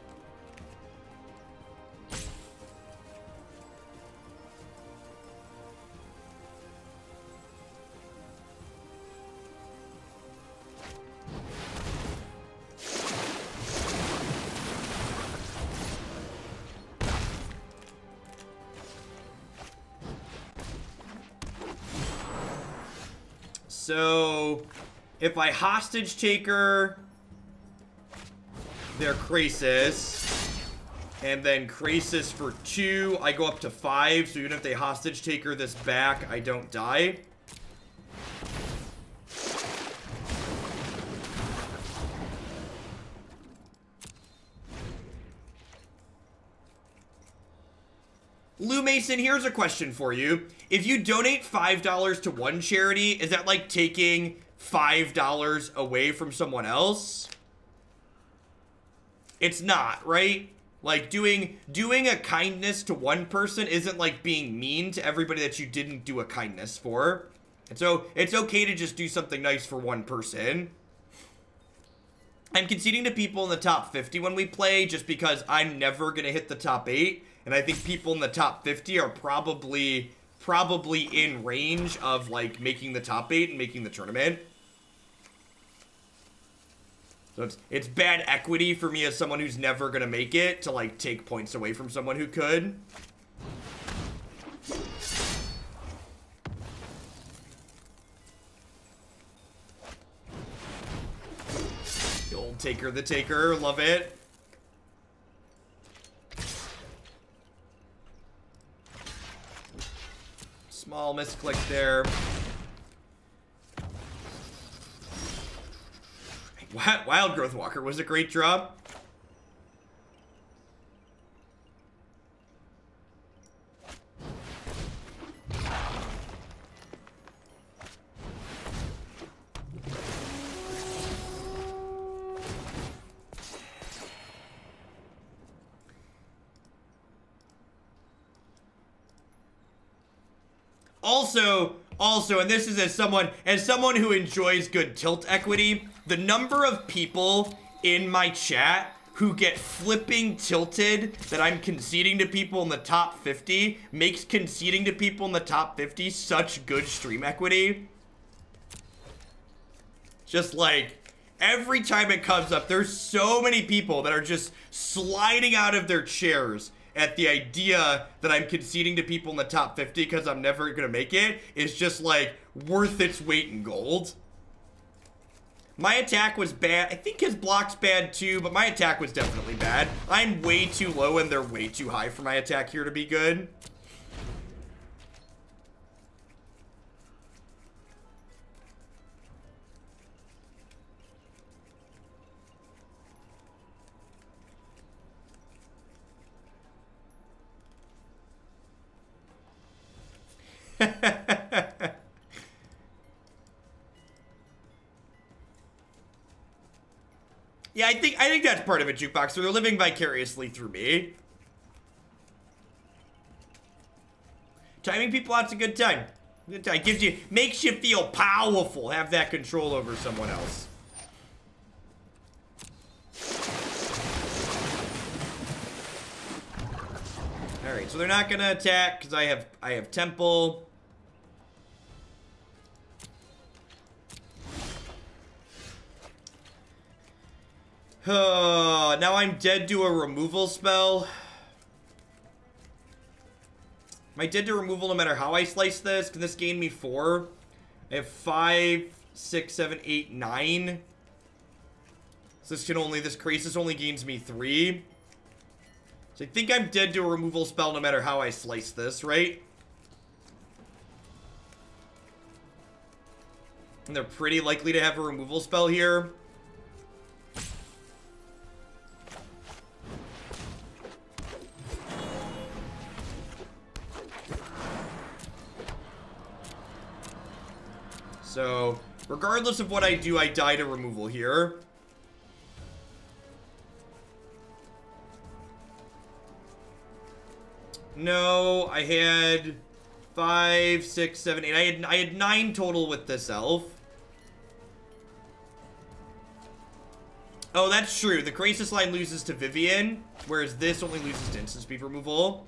S1: So, if I hostage taker their Krasis, and then Krasis for 2, I go up to 5, so even if they hostage taker this back, I don't die. Lou Mason, here's a question for you. If you donate $5 to one charity, is that like taking $5 away from someone else? It's not, right? Like doing a kindness to one person isn't like being mean to everybody that you didn't do a kindness for. And so it's okay to just do something nice for one person. I'm conceding to people in the top 50 when we play just because I'm never going to hit the top 8. And I think people in the top 50 are probably in range of like making the top 8 and making the tournament. So it's bad equity for me as someone who's never gonna make it to like take points away from someone who could. The old taker the taker, love it. Small misclick there. Wildgrowth Walker was a great drop. Also, and this is as someone who enjoys good tilt equity, the number of people in my chat who get flipping tilted that I'm conceding to people in the top 50 makes conceding to people in the top 50 such good stream equity. Just like, every time it comes up, there's so many people that are just sliding out of their chairs at the idea that I'm conceding to people in the top 50 because I'm never gonna make it is just like worth its weight in gold. My attack was bad. I think his block's bad too, but my attack was definitely bad. I'm way too low and they're way too high for my attack here to be good. Yeah, I think that's part of it, Jukebox. So they're living vicariously through me. Timing people out's a good time. Good time. Makes you feel powerful. Have that control over someone else. All right, so they're not gonna attack because I have Temple. Now I'm dead to a removal spell. Am I dead to removal no matter how I slice this? Can this gain me 4? I have 5, 6, 7, 8, 9. So this Krasis only gains me 3. So I think I'm dead to a removal spell no matter how I slice this, right? And they're pretty likely to have a removal spell here. So, regardless of what I do, I die to removal here. No, I had 5, 6, 7, 8. I had 9 total with this elf. Oh, that's true. The Krasis line loses to Vivien, whereas this only loses to instant speed removal.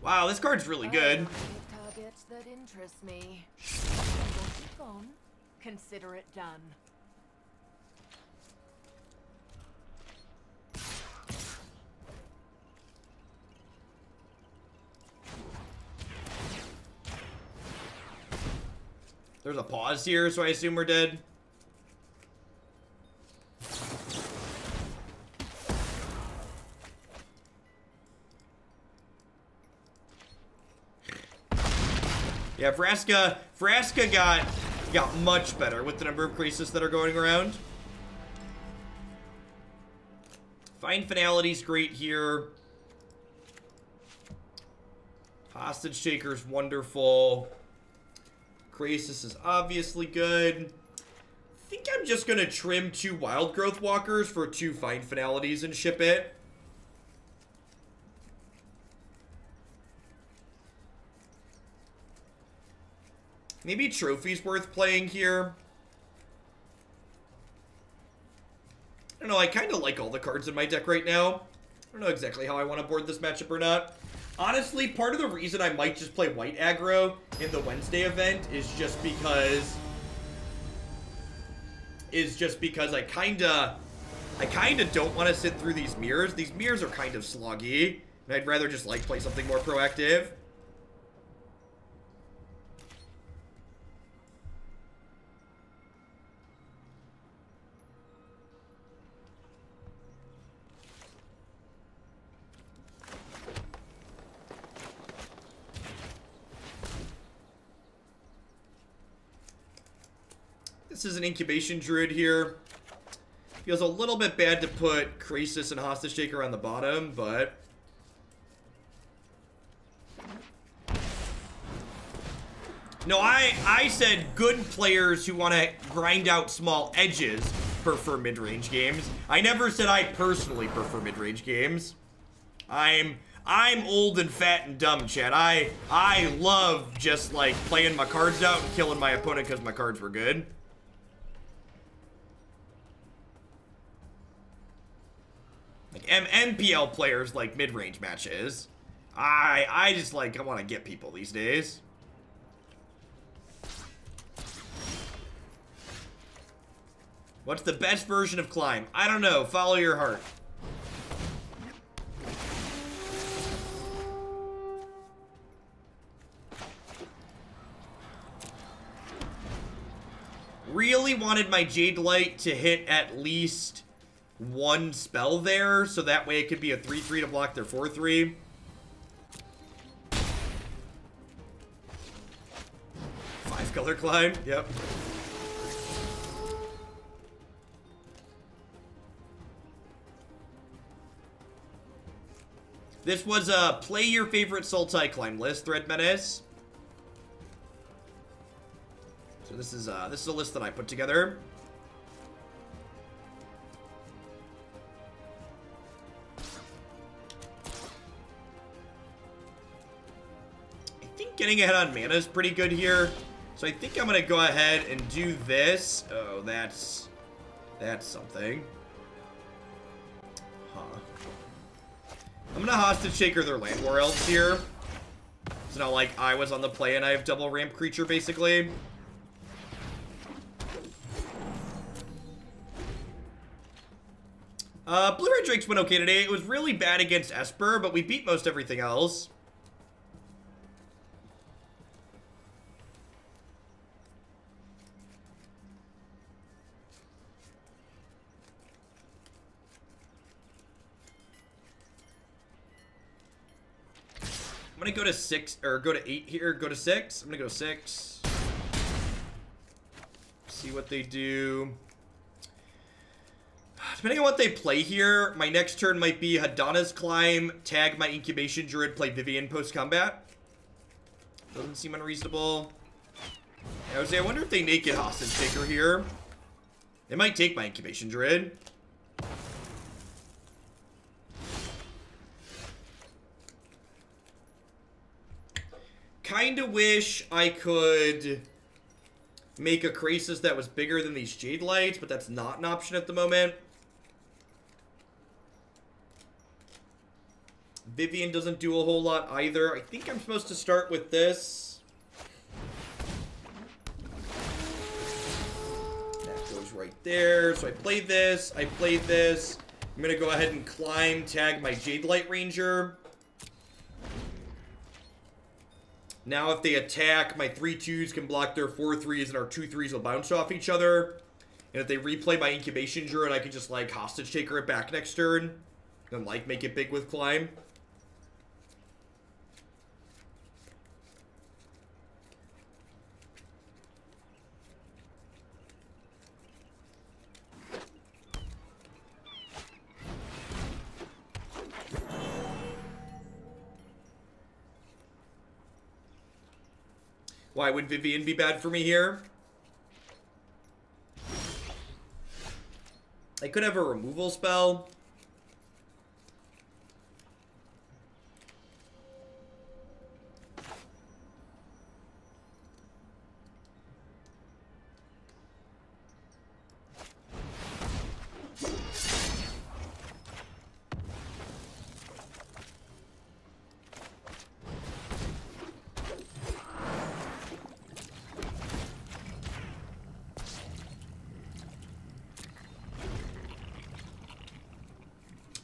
S1: Wow, this card's really good.
S4: Targets that interest me. Gone. Consider it done.
S1: There's a pause here, so I assume we're dead. Yeah, Vraska got much better with the number of Krasis that are going around. Find Finality's great here. Hostage Taker's wonderful. Krasis is obviously good. I think I'm just gonna trim 2 Wildgrowth Walkers for 2 Find Finalities and ship it. Maybe Trophy's worth playing here. I don't know, I kind of like all the cards in my deck right now. I don't know exactly how I want to board this matchup or not. Honestly, part of the reason I might just play white aggro in the Wednesday event is just because I kinda don't want to sit through these mirrors. These mirrors are kind of sloggy, and I'd rather just like play something more proactive. This is an Incubation Druid here. Feels a little bit bad to put Krasis and Hostage Taker on the bottom, but... No, I said good players who want to grind out small edges prefer mid-range games. I never said I personally prefer mid-range games. I'm old and fat and dumb, Chad. I love just, like, playing my cards out and killing my opponent because my cards were good. Like, MPL players like mid-range matches. I just, like, I want to get people these days. What's the best version of Climb? I don't know. Follow your heart. Really wanted my Jadelight to hit at least 1 spell there, so that way it could be a 3/3 to block their 4/3. Five color Climb, yep. This was a play your favorite Sultai Climb list, Thread Menace. So this is a list that I put together. Getting ahead on mana is pretty good here. So I think I'm going to go ahead and do this. Oh, that's something. Huh. I'm going to Hostage Taker their Llanowar Elves here. It's not like I was on the play and I have double ramp creature, basically. Blue-Red Drakes went okay today. It was really bad against Esper, but we beat most everything else. I'm gonna go to 6, or go to 8 here, go to 6. I'm gonna go 6. See what they do. Depending on what they play here, my next turn might be Hadana's Climb, tag my Incubation Druid, play Vivien post-combat. Doesn't seem unreasonable. I would say, I wonder if they naked hostage taker here. They might take my Incubation Druid. Kinda wish I could make a Krasis that was bigger than these Jadelights, but that's not an option at the moment. Vivien doesn't do a whole lot either. I think I'm supposed to start with this. That goes right there. So I play this. I play this. I'm going to go ahead and climb, tag my Jadelight Ranger. Now if they attack, my 3/2s can block their 4/3s, and our 2/3s will bounce off each other. And if they replay my Incubation Druid, I can just, like, hostage taker it back next turn. And, like, make it big with climb. Why would Vivien be bad for me here? I could have a removal spell.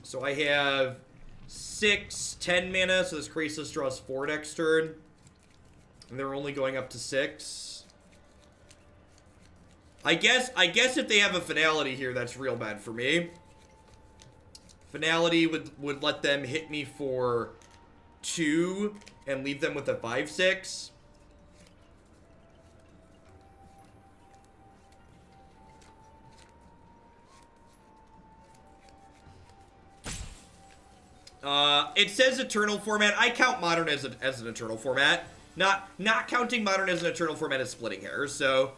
S1: So I have 6, 10 mana, so this Krasis draws 4 next turn. And they're only going up to 6. I guess if they have a Finality here, that's real bad for me. Finality would let them hit me for 2 and leave them with a 5/6. It says Eternal format. I count Modern as an Eternal format. Not counting Modern as an Eternal format is splitting hairs. So,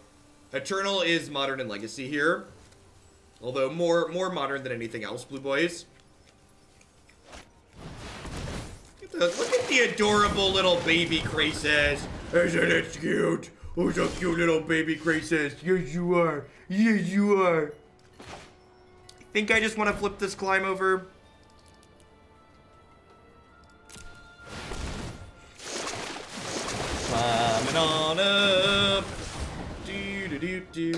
S1: Eternal is Modern and Legacy here. Although more Modern than anything else, Blue Boys. Look at the adorable little baby Krasis. Isn't it cute? Who's a cute little baby Krasis? Yes, you are. Yes, you are. I think I just want to flip this climb over. Climbing on up. Do do do do.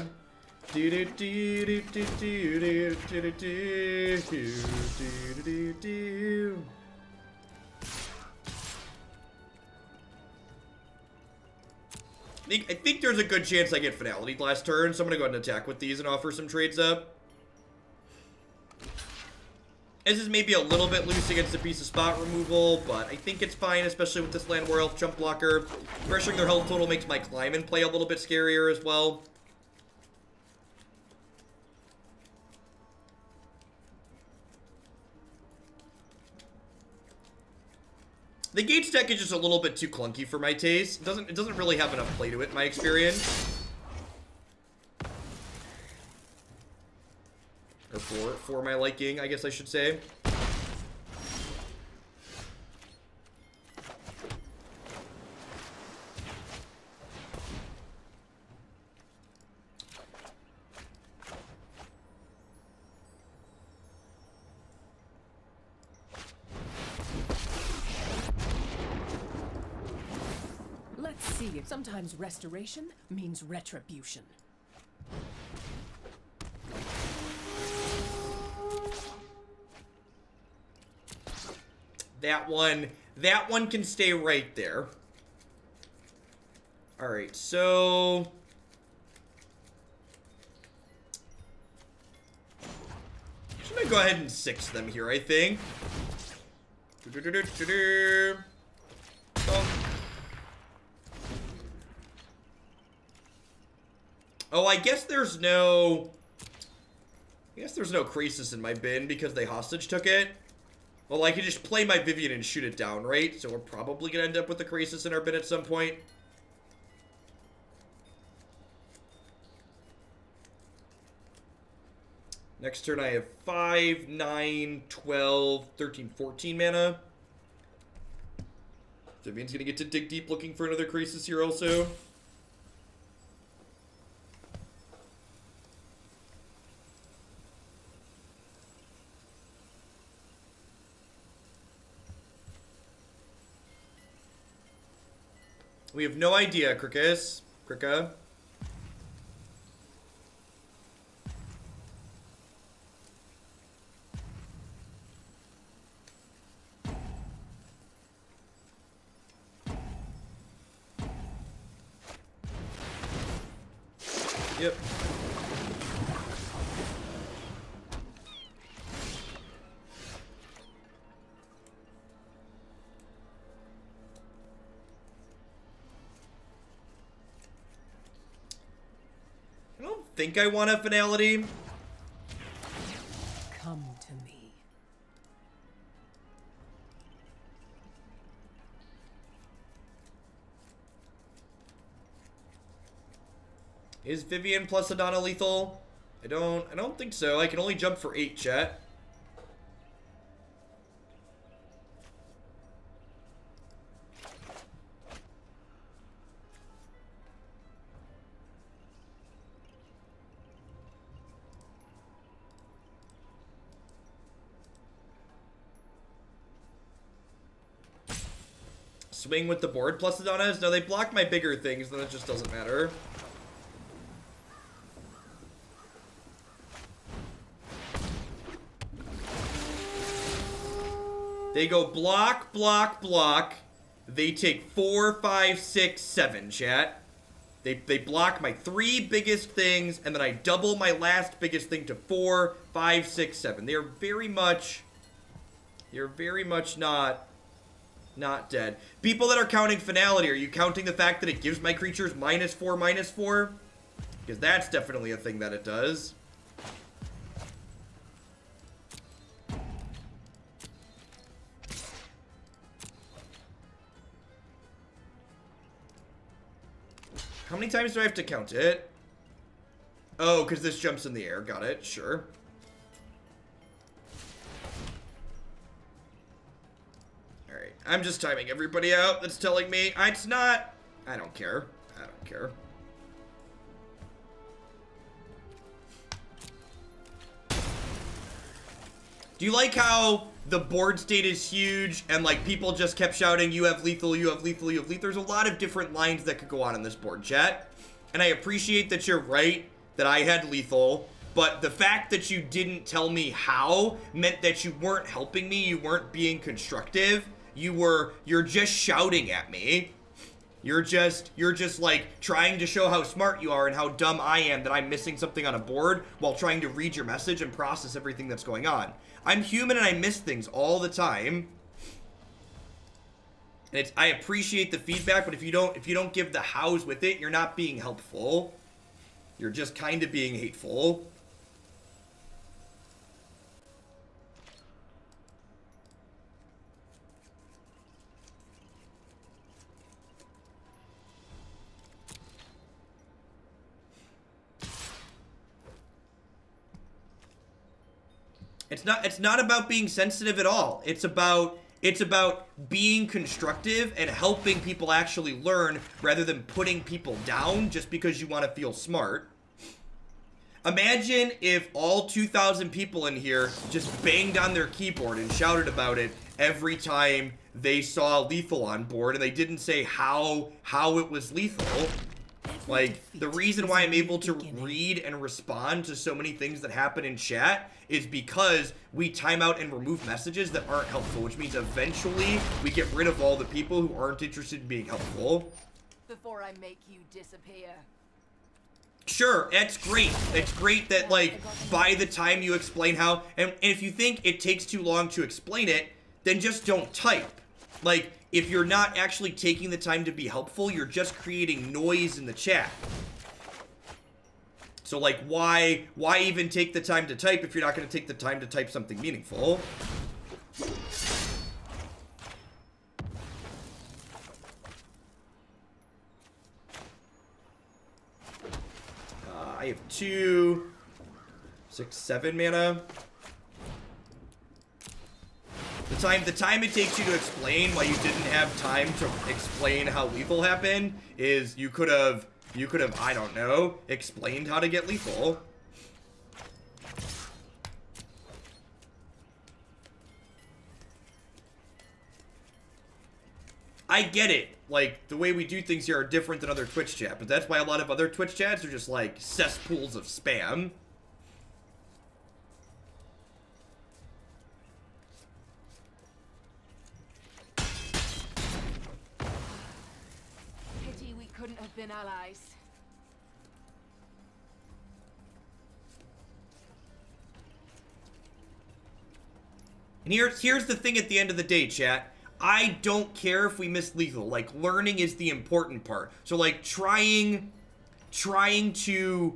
S1: Do do do do do do do do do do. I think there's a good chance I get Finality last turn, so I'm gonna go ahead and attack with these and offer some trades up. This is maybe a little bit loose against a piece of spot removal, but I think it's fine, especially with this Llanowar Elf jump blocker. Pressuring their health total makes my climb and play a little bit scarier as well. The Gates deck is just a little bit too clunky for my taste. It doesn't really have enough play to it in my experience. Or for my liking, I guess I should say.
S3: Let's see. Sometimes restoration means retribution. That one can stay right there. Alright, so... I'm gonna go ahead and 6 them here, I think. Oh, I guess there's no... Krasis in my bin because they hostage took it.
S1: Well, I could just play my Vivien and shoot it down, right? So we're probably gonna end up with the Krasis in our bin at some point. Next turn I have 5, 9, 12, 13, 14 mana. Vivien's gonna get to dig deep looking for another Krasis here also. We have no idea, Krika. Yep. I don't think I want a Finality.
S3: Come to me.
S1: Is Vivien plus Hadana lethal? I don't think so. I can only jump for 8, chat. Swing with the board plus Hadanas? No, they block my bigger things, then it just doesn't matter. They go block, block, block. They take 4, 5, 6, 7, chat. They block my 3 biggest things, and then I double my last biggest thing to 4, 5, 6, 7. They're very much not dead. People that are counting Finality, are you counting the fact that it gives my creatures -4/-4? Because that's definitely a thing that it does. How many times do I have to count it? Oh, because this jumps in the air. Got it. Sure. Alright. I'm just timing everybody out that's telling me. It's not. I don't care. I don't care. Do you like how the board state is huge and like people just kept shouting, you have lethal, you have lethal, you have lethal? There's a lot of different lines that could go on in this board, chat. And I appreciate that you're right that I had lethal, but the fact that you didn't tell me how meant that you weren't helping me, you weren't being constructive. You're just shouting at me. You're just like trying to show how smart you are and how dumb I am that I'm missing something on a board while trying to read your message and process everything that's going on. I'm human and I miss things all the time. And I appreciate the feedback, but if you don't give the hows with it, you're not being helpful. You're just kind of being hateful. It's not about being sensitive at all. It's about being constructive and helping people actually learn rather than putting people down just because you want to feel smart. Imagine if all 2,000 people in here just banged on their keyboard and shouted about it every time they saw lethal on board and they didn't say how it was lethal. Like, the reason why I'm able to read and respond to so many things that happen in chat is because we time out and remove messages that aren't helpful, which means eventually we get rid of all the people who aren't interested in being helpful.
S4: Before I make you disappear.
S1: Sure, that's great. It's great that, like, by the time you explain how, and if you think it takes too long to explain it, then just don't type. Like, if you're not actually taking the time to be helpful, you're just creating noise in the chat. So, like, why even take the time to type if you're not going to take the time to type something meaningful? I have 2, 6, 7 mana. The time it takes you to explain why you didn't have time to explain how lethal happened is you could have, I don't know, explained how to get lethal. I get it. Like, the way we do things here are different than other Twitch chat, but that's why a lot of other Twitch chats are just like cesspools of spam.
S4: Pity we couldn't have been allies.
S1: And here's the thing at the end of the day, chat. I don't care if we miss lethal. Like, learning is the important part. So, like, trying to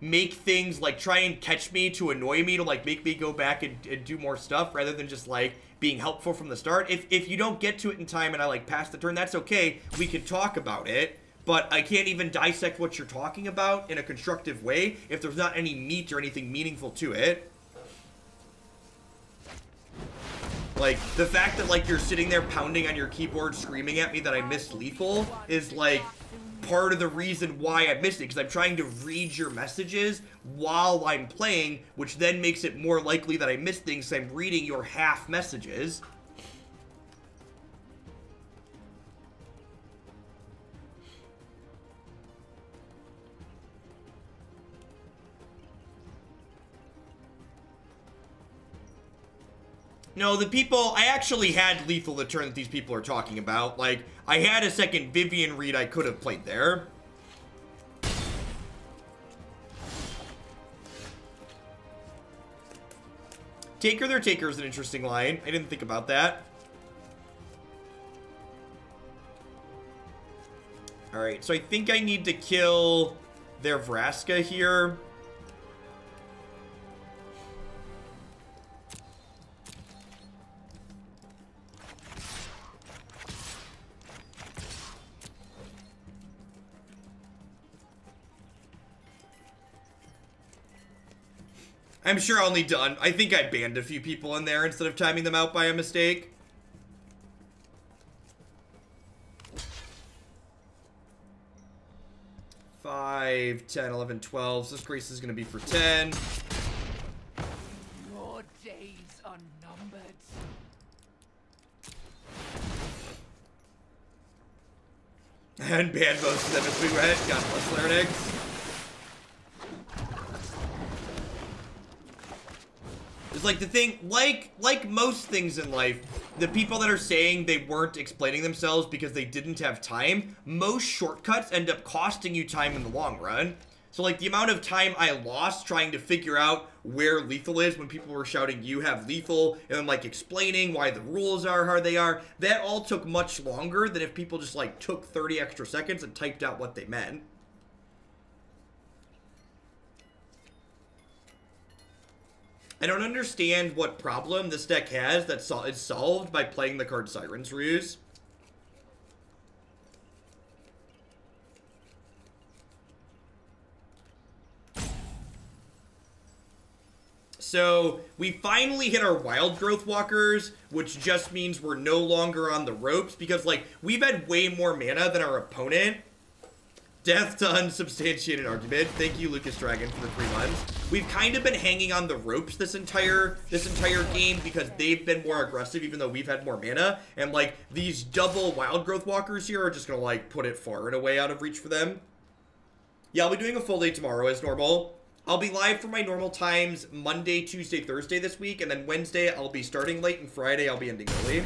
S1: make things, like, try and catch me to annoy me to, like, make me go back and do more stuff rather than just, like, being helpful from the start. If you don't get to it in time and I, like, pass the turn, that's okay. We can talk about it. But I can't even dissect what you're talking about in a constructive way if there's not any meat or anything meaningful to it. Like, the fact that, like, you're sitting there pounding on your keyboard screaming at me that I missed lethal is, like, part of the reason why I missed it, because I'm trying to read your messages while I'm playing, which then makes it more likely that I missed things, so I'm reading your half messages. No, the people, I actually had lethal the turn that these people are talking about. Like, I had a second Vivien Reid I could have played there. Taker their Taker is an interesting line. I didn't think about that. Alright, so I think I need to kill their Vraska here. I'm sure I'll need to I think I banned a few people in there instead of timing them out by a mistake. Five, 10, 11, 12. So this Grace is going to be for 10.
S4: Your days are numbered.
S1: And ban most of them as we went. God bless Larynx. It's like the thing, like most things in life, the people that are saying they weren't explaining themselves because they didn't have time, most shortcuts end up costing you time in the long run. So, like, the amount of time I lost trying to figure out where lethal is when people were shouting, you have lethal, and then, like, explaining why the rules are how they are, that all took much longer than if people just, like, took 30 extra seconds and typed out what they meant. I don't understand what problem this deck has that is solved by playing the card Siren's Ruse. So, we finally hit our Wildgrowth Walkers, which just means we're no longer on the ropes, because, like, we've had way more mana than our opponent. Death to unsubstantiated argument. Thank you, Lucas Dragon, for the 3 months. We've kind of been hanging on the ropes this entire game because they've been more aggressive, even though we've had more mana. And, like, these double Wildgrowth Walkers here are just gonna, like, put it far and away out of reach for them. Yeah, I'll be doing a full day tomorrow as normal. I'll be live for my normal times Monday, Tuesday, Thursday this week, and then Wednesday I'll be starting late, and Friday I'll be ending early.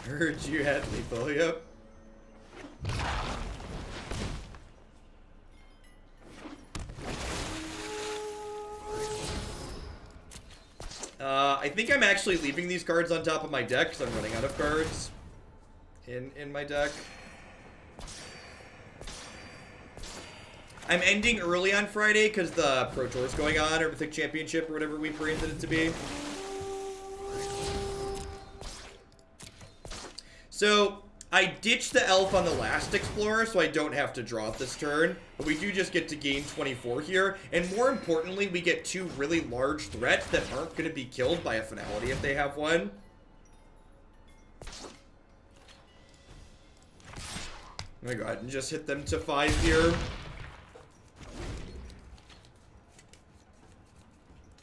S1: Heard you had lethal, yep. I think I'm actually leaving these cards on top of my deck because I'm running out of cards in my deck. I'm ending early on Friday because the Pro Tour is going on, or Mythic Championship, or whatever we branded it to be. So, I ditched the elf on the last Explorer, so I don't have to draw it this turn. But we do just get to gain 24 here. And more importantly, we get 2 really large threats that aren't going to be killed by a Finality if they have one. I'm going to go ahead and just hit them to 5 here.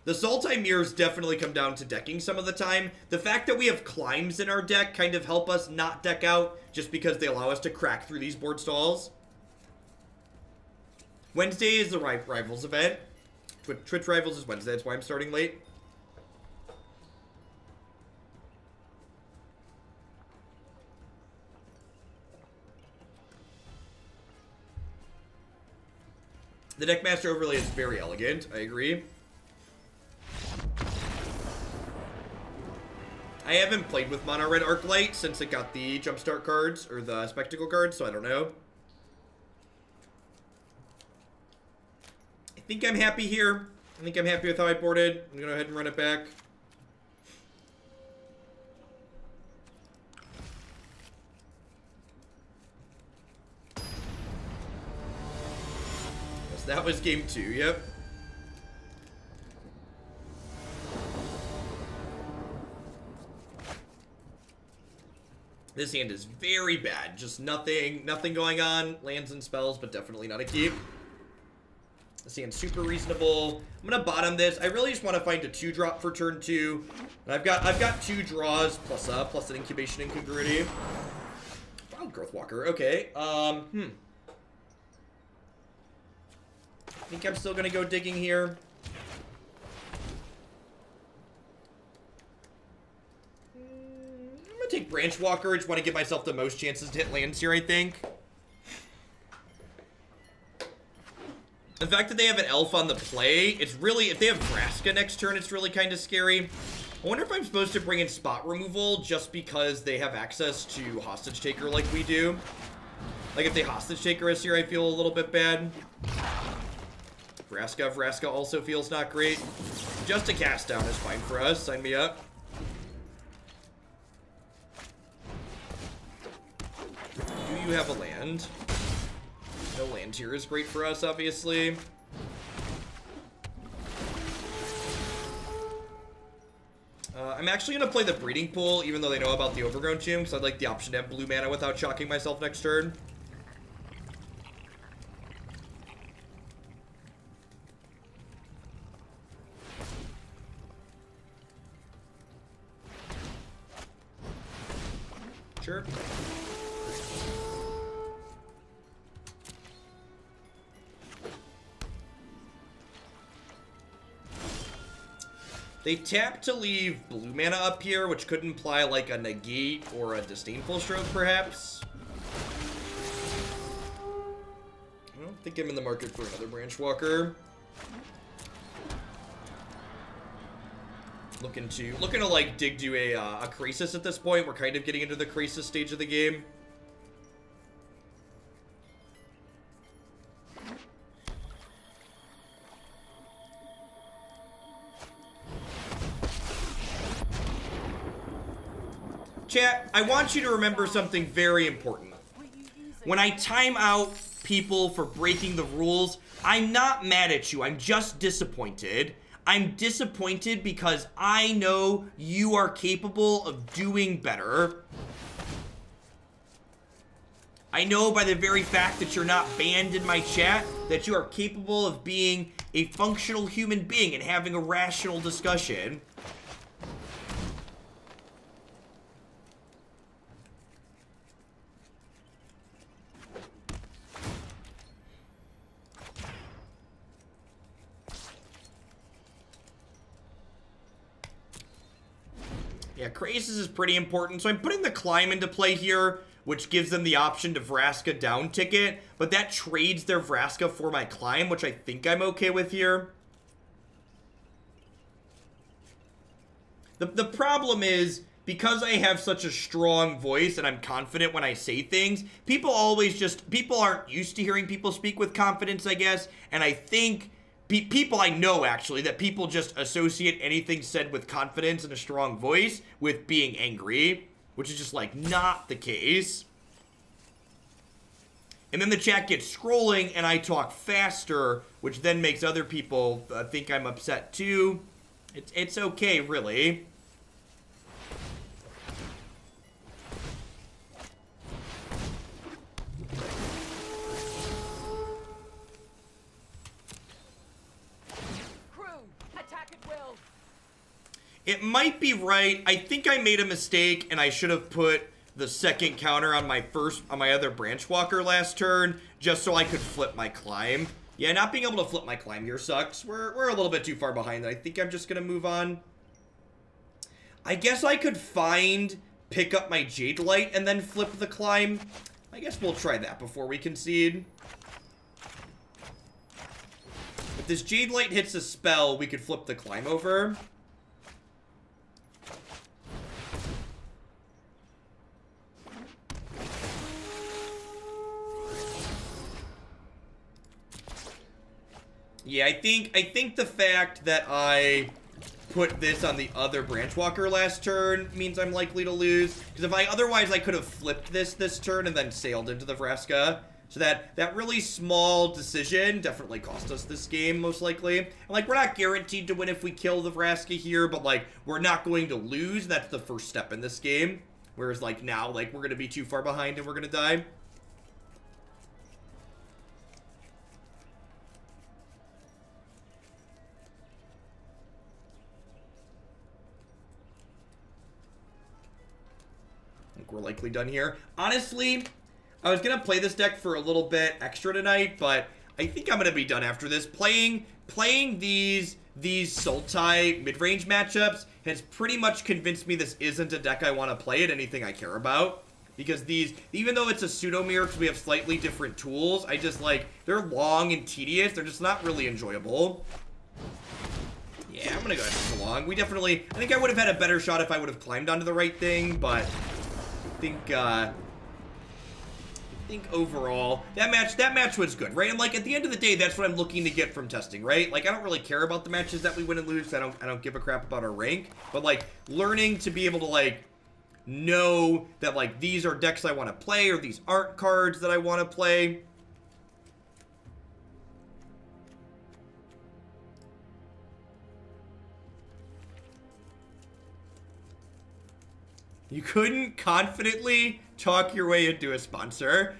S1: The Sultai mirrors definitely come down to decking some of the time. The fact that we have climbs in our deck kind of help us not deck out, just because they allow us to crack through these board stalls. Wednesday is the Rivals event. Twitch Rivals is Wednesday, that's why I'm starting late. The Deckmaster overlay is very elegant, I agree. I haven't played with Mono Red Arclight since it got the Jumpstart cards, or the Spectacle cards, so I don't know. I think I'm happy here. I think I'm happy with how I boarded. I'm gonna go ahead and run it back. Yes, that was game 2, yep. This hand is very bad. Just nothing going on. Lands and spells, but definitely not a keep. This hand's super reasonable. I'm gonna bottom this. I really just want to find a 2-drop for turn 2. And I've got 2 draws plus an Incubation Incongruity. Wildgrowth Walker. Okay. I think I'm still gonna go digging here. I'm gonna take Branchwalker. I just want to give myself the most chances to hit lands here, I think. The fact that they have an elf on the play, it's really, if they have Vraska next turn, it's really kind of scary. I wonder if I'm supposed to bring in spot removal just because they have access to Hostage Taker like we do. Like, if they Hostage Taker us here, I feel a little bit bad. Vraska also feels not great. Just a cast down is fine for us. Sign me up. Do you have a land? No land here is great for us, obviously. I'm actually going to play the Breeding Pool, even though they know about the Overgrown Tomb, because I'd like the option to have blue mana without shocking myself next turn. Sure. They tap to leave blue mana up here, which could imply like a Negate or a Disdainful Stroke, perhaps. I don't think I'm in the market for another Branchwalker. Looking to like dig to a Krasis at this point. We're kind of getting into the Krasis stage of the game. Chat, I want you to remember something very important. When I time out people for breaking the rules, I'm not mad at you. I'm just disappointed. I'm disappointed because I know you are capable of doing better. I know by the very fact that you're not banned in my chat that you are capable of being a functional human being and having a rational discussion. Yeah, Krasis is pretty important, so I'm putting the Climb into play here, which gives them the option to Vraska down ticket, but that trades their Vraska for my Climb, which I think I'm okay with here. The problem is, because I have such a strong voice and I'm confident when I say things, people aren't used to hearing people speak with confidence, I guess. And I think people I know, actually, that people just associate anything said with confidence and a strong voice with being angry, which is just, like, not the case. And then the chat gets scrolling and I talk faster, which then makes other people think I'm upset too. It's okay, really. It might be right. I think I made a mistake and I should have put the second counter on my other Branchwalker last turn just so I could flip my climb. Yeah, not being able to flip my climb here sucks. We're a little bit too far behind. I think I'm just gonna move on. I guess I could pick up my Jadelight and then flip the climb. I guess we'll try that before we concede. If this Jadelight hits a spell, we could flip the climb over. Yeah, I think the fact that I put this on the other Branchwalker last turn means I'm likely to lose. Because otherwise I could have flipped this turn and then sailed into the Vraska. So that really small decision definitely cost us this game, most likely. And, like, we're not guaranteed to win if we kill the Vraska here, but, like, we're not going to lose. That's the first step in this game. Whereas, like, now, like, we're going to be too far behind and we're going to die. We're likely done here. Honestly, I was gonna play this deck for a little bit extra tonight, but I think I'm gonna be done after this. Playing these Sultai mid-range matchups has pretty much convinced me this isn't a deck I want to play at anything I care about. Because these, even though it's a pseudo mirror because we have slightly different tools, I just like, they're long and tedious. They're just not really enjoyable. Yeah, I'm gonna go ahead and go along. I think I would have had a better shot if I would have climbed onto the right thing, but I think overall that match was good, right? And like at the end of the day, that's what I'm looking to get from testing, right? Like I don't really care about the matches that we win and lose. I don't give a crap about our rank, but like learning to be able to like know that like these are decks I want to play or these aren't cards that I want to play. You couldn't confidently talk your way into a sponsor.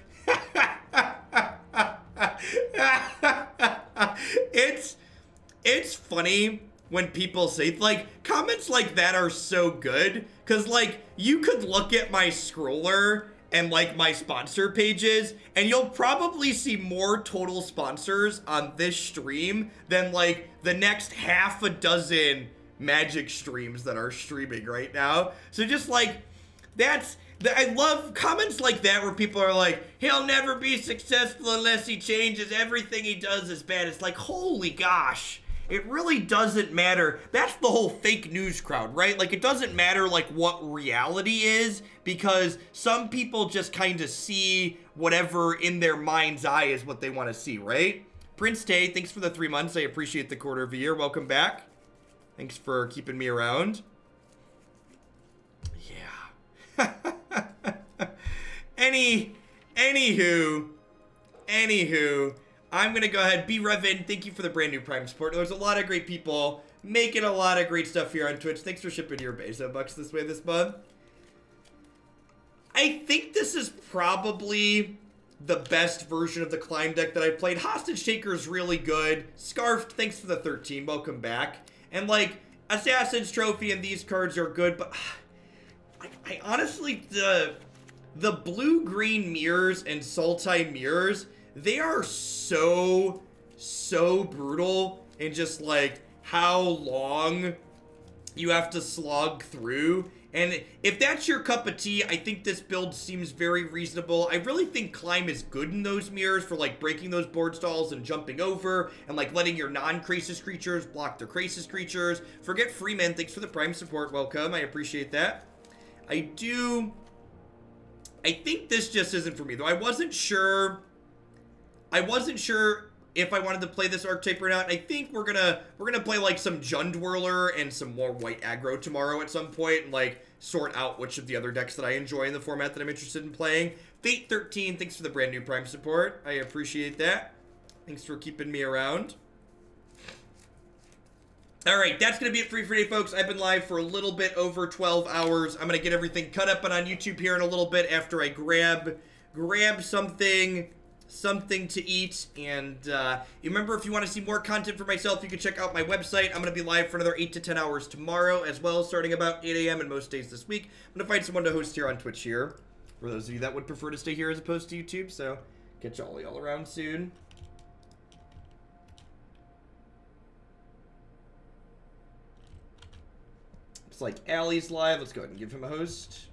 S1: It's funny when people say, like, comments like that are so good. Because, like, you could look at my scroller and, like, my sponsor pages, and you'll probably see more total sponsors on this stream than, like, the next half a dozen Magic streams that are streaming right now. So just like I love comments like that where people are like, he'll never be successful unless he changes, everything he does is bad. It's like, holy gosh, it really doesn't matter. That's the whole fake news crowd, right? Like it doesn't matter like what reality is, because some people just kind of see whatever in their mind's eye is what they want to see, right? Prince Tay, thanks for the 3 months. I appreciate the quarter of a year. Welcome back. Thanks for keeping me around. Yeah. Anywho, I'm gonna go ahead. B Revin, thank you for the brand new Prime support. There's a lot of great people making a lot of great stuff here on Twitch. Thanks for shipping your Bezo bucks this way this month. I think this is probably the best version of the Climb deck that I've played. Hostage Taker is really good. Scarfed, thanks for the 13. Welcome back. And, like, Assassin's Trophy and these cards are good, but I honestly, the blue-green mirrors and Sultai mirrors, they are so brutal in just, like, how long you have to slog through. And if that's your cup of tea, I think this build seems very reasonable. I really think Climb is good in those mirrors for, like, breaking those board stalls and jumping over and, like, letting your non-Krasis creatures block their Krasis creatures. Forget Freeman, thanks for the Prime support. Welcome, I appreciate that. I think this just isn't for me, though. I wasn't sure if I wanted to play this archetype or not. I think we're gonna play like some Jundwhirler and some more white aggro tomorrow at some point, and like sort out which of the other decks that I enjoy in the format that I'm interested in playing. Fate 13, thanks for the brand new Prime support. I appreciate that. Thanks for keeping me around. Alright, that's going to be it for you for today, folks. I've been live for a little bit over 12 hours. I'm going to get everything cut up and on YouTube here in a little bit after I grab something to eat. And you remember, if you want to see more content for myself, you can check out my website. I'm going to be live for another 8 to 10 hours tomorrow, as well as starting about 8 a.m. and most days this week. I'm going to find someone to host here on Twitch here, for those of you that would prefer to stay here as opposed to YouTube. So, catch y'all around soon. It's like Allie's live. Let's go ahead and give him a host.